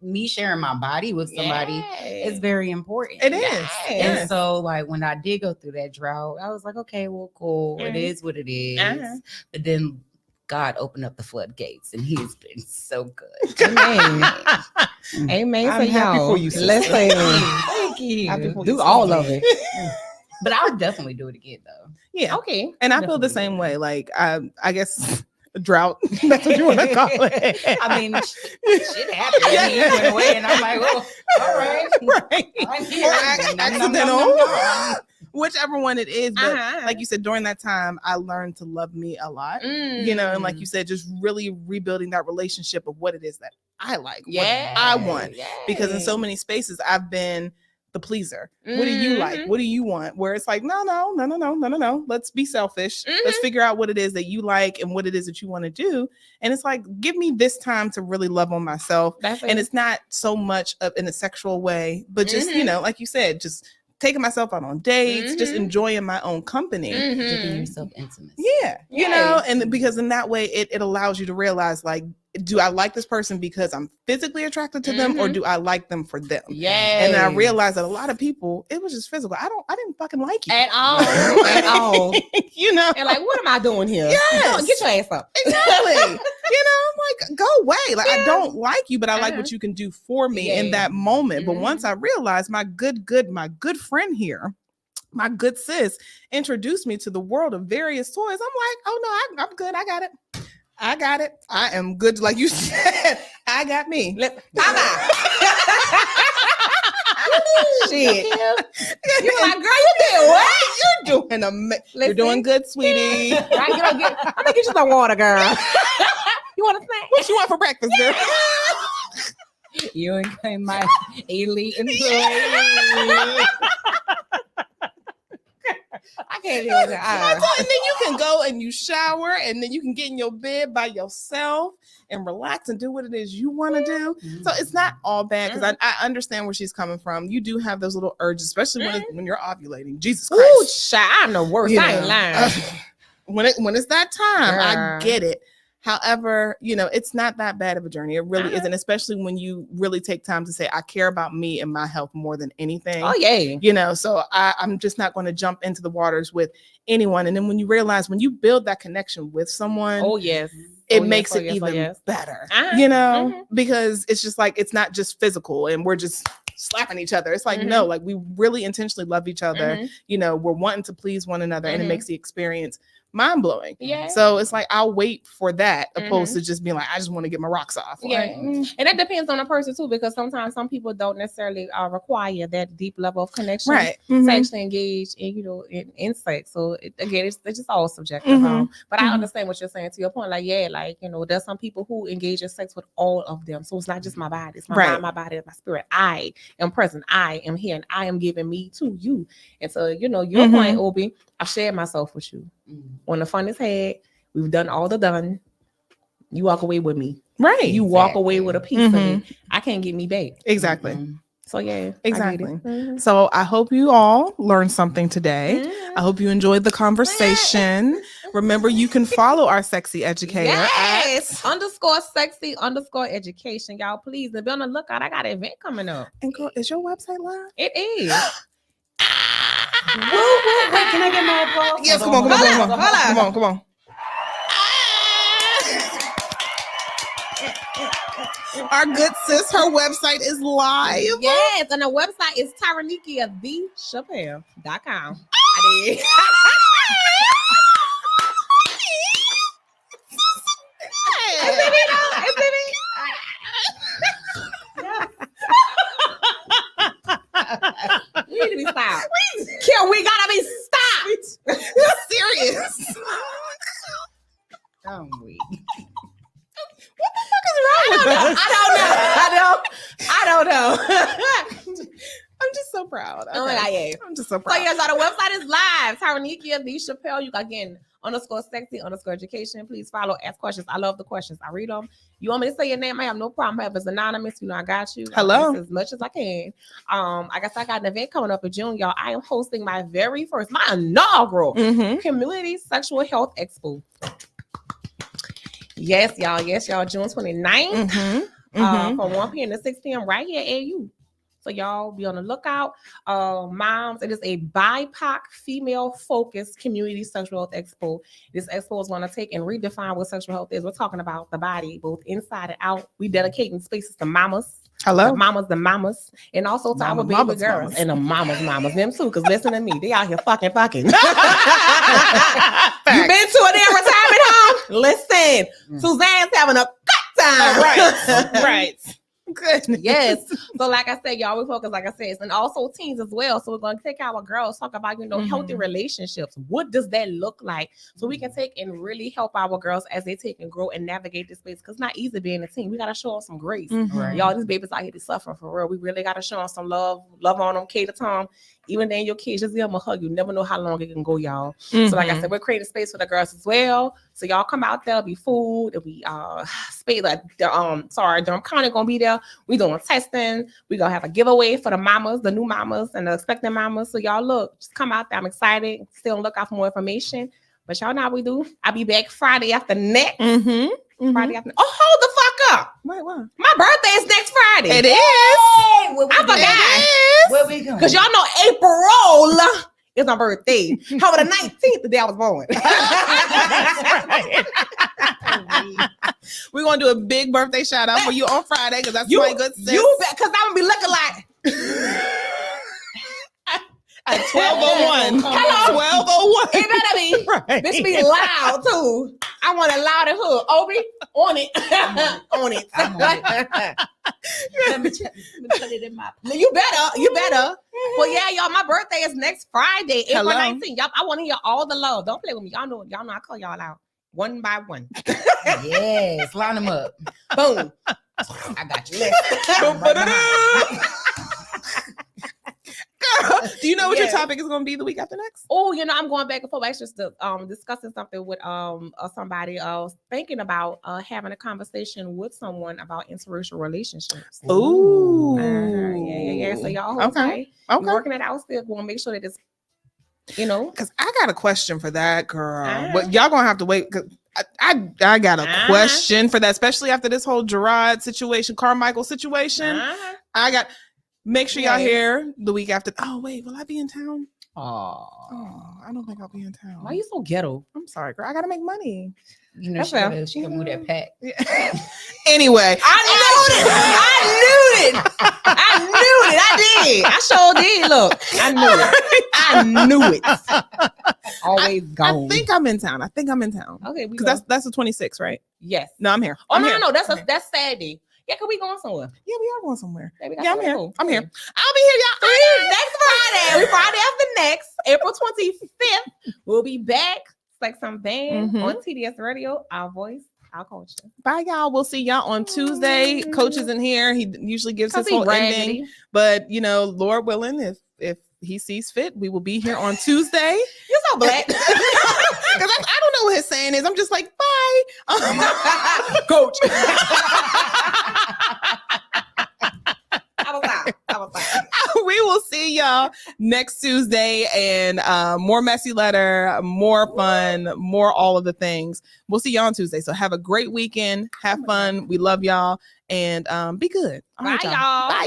me sharing my body with somebody is very important. It is. And so like when I did go through that drought, I was like, okay, well, cool. It is what it is. But then God opened up the floodgates, and He's been so good. Amen. Amen. I'm happy for you, sister. Listen. Thank you. Do all of it. But I would definitely do it again, though. Yeah. Okay. And I feel the same way. Like I guess drought. That's what you want to call it. I mean, shit happened. And he went away, and I'm like, well, all right. Right. I'm here. Accidental. Whichever one it is, but like you said, during that time, I learned to love me a lot. And like you said, just really rebuilding that relationship of what it is that I like, what I want. Because in so many spaces, I've been the pleaser. What do you like? What do you want? Where it's like, no. Let's be selfish. Let's figure out what it is that you like and what it is that you want to do. And it's like, give me this time to really love on myself. And it's not so much of in a sexual way, but just, you know, like you said, just taking myself out on dates, just enjoying my own company. Giving yourself intimacy. Yeah. You know, and because in that way, it allows you to realize, like, do I like this person because I'm physically attracted to them, or do I like them for them? Yeah. And then I realized that a lot of people, it was just physical. I didn't fucking like you at all. You know, and like, what am I doing here? Yes. Get your ass up. Exactly. You know, I'm like, go away. Like, I don't like you, but I like what you can do for me in that moment. But once I realized my good friend here, my good sis, introduced me to the world of various toys, I'm like, oh no, I'm good. I got it. I am good. Like you said, I got me. Shit. You're like, girl, you did what? You're doing you're doing good, sweetie. I'm gonna get you some water, girl. You want a snack? What you want for breakfast, girl? You ain't my elite employee. I can't deal with that. And then you can go and you shower, and then you can get in your bed by yourself and relax and do what it is you want to do. So it's not all bad, because I understand where she's coming from. You do have those little urges, especially when you're ovulating. Jesus Christ. Ooh, child, I'm the worst. I ain't lying. When it's that time, I get it. However, you know, it's not that bad of a journey. It really isn't, especially when you really take time to say, I care about me and my health more than anything. Oh, yeah. You know, so I'm just not going to jump into the waters with anyone. And then when you realize, when you build that connection with someone, it makes it even better, you know, because it's just like, it's not just physical and we're just slapping each other. It's like, no, like we really intentionally love each other. You know, we're wanting to please one another, and it makes the experience mind-blowing. So it's like, I'll wait for that opposed to just being like, I just want to get my rocks off. Like, and that depends on the person too, because sometimes some people don't necessarily require that deep level of connection to actually engage in, you know, in sex. So again, it's just all subjective. But I understand what you're saying to your point. Like, like, you know, there's some people who engage in sex with all of them. So it's not just my body, it's my mind, my body, my spirit. I am present, I am here, and I am giving me to you. And so, you know, your point, Obi, I've shared myself with you. When the fun is had, we've done all the done. You walk away with me. Right. You walk away with a piece of me. I can't get me back. Exactly. So yeah, exactly. So I hope you all learned something today. I hope you enjoyed the conversation. Remember, you can follow our sexy educator at _sexy_education. Y'all, please, and be on the lookout. I got an event coming up. And girl, is your website live? It is. Wait, can I get my applause? Yes, come on. Our good sis, her website is live. Yes, and the website is TyranikiaTheChappelle.com. We need to be stopped. We gotta be stopped. Serious. I'm weak. What the fuck is wrong with us? I don't know. I'm just so proud. Oh my God, yeah. I'm just so proud. So yeah, so the website is live. Tyranikia The Chappelle. You got again _sexy_education. Please follow, ask questions. I love the questions. I read them. You want me to say your name? I have no problem. If it's anonymous, you know I got you. Hello. As much as I can. I guess I got an event coming up in June, y'all. I am hosting my inaugural Community Sexual Health Expo. Yes, y'all. June 29th. From 1 p.m. to 6 p.m. right here at AU. So y'all be on the lookout. Moms, it is a BIPOC female-focused community sexual health expo. This expo is going to take and redefine what sexual health is. We're talking about the body, both inside and out. We dedicating spaces to mamas. Hello, the mamas, and also to our baby girls and the mamas, them too. Because listen to me, they out here fucking. You been to a damn retirement home? Listen, Suzanne's having a good time. Right. Goodness. Yes. So like I said, y'all, we focus, like I said, and also teens as well. So we're going to take our girls, talk about, healthy relationships. What does that look like? So we can take and really help our girls as they take and grow and navigate this space. Because it's not easy being a teen. We got to show them some grace. Right. Y'all, these babies out here, they suffering for real. We really got to show them some love on them, cater to them. Even then, your kids, just give them a hug. You never know how long it can go, y'all. So like I said, we're creating space for the girls as well. So y'all come out there, be food, there'll be space, like Durham County gonna be there. We doing testing. We gonna have a giveaway for the mamas, the new mamas, and the expecting mamas. So y'all look, just come out there. I'm excited. Still on the lookout for more information. But y'all know how we do. I'll be back Friday after next. Friday after. Oh, hold the fuck up! Wait, what? My birthday is next Friday. It is. Hey, I forgot. Where we going? Because y'all know April is my birthday. How about the 19th, the day I was born? We're gonna do a big birthday shout out for you on Friday because that's my good sis. Because I'm gonna be looking like at 12:01. Hello, 12:01. it better be. Right. This be loud too. I want it loud and hood. Obi, on it, on it. Let me put it in my. You better. Well, yeah, y'all. My birthday is next Friday, April 19th. Y'all, I want to hear all the love. Don't play with me. Y'all know I call y'all out one by one. Yes, line them up. Boom. I got you. Girl, do you know what your topic is going to be the week after next? Oh, I'm going back and forth. Actually, discussing something with somebody else, thinking about having a conversation with someone about interracial relationships. Ooh. Yeah. So y'all hold tight. Okay. We're working it out still. We'll make sure that it's, because I got a question for that, girl. But y'all gonna have to wait. Cause I got a question for that, especially after this whole Gerard situation, Carmichael situation. Make sure y'all here the week after. Oh, wait, will I be in town? Oh, I don't think I'll be in town. Why are you so ghetto? I'm sorry, girl. I gotta make money. She can move that pack. Anyway, I knew it. I did. I sure did. Look, I knew it. Always gone. I think I'm in town. Okay, because that's the 26th, right? Yes. No, I'm here. No. That's Saturday. Yeah, cause we going somewhere. Yeah, we are going somewhere. Yeah, I'm here. Cool. I'm here. I'll be here, y'all. Next Friday. Friday after next, April 25th. We'll be back. It's like some band on TDS Radio. Our voice, our culture. Bye, y'all. We'll see y'all on Tuesday. Coach isn't here. He usually gives his whole ending. But Lord willing, if he sees fit, we will be here on Tuesday. You're so black. Because I don't know what his saying is. I'm just like, bye. Coach. I was out. We will see y'all next Tuesday, and more messy letter, more fun, more all of the things. We'll see y'all on Tuesday. So have a great weekend. Have fun. We love y'all, and be good. All Bye, right, y'all. Bye.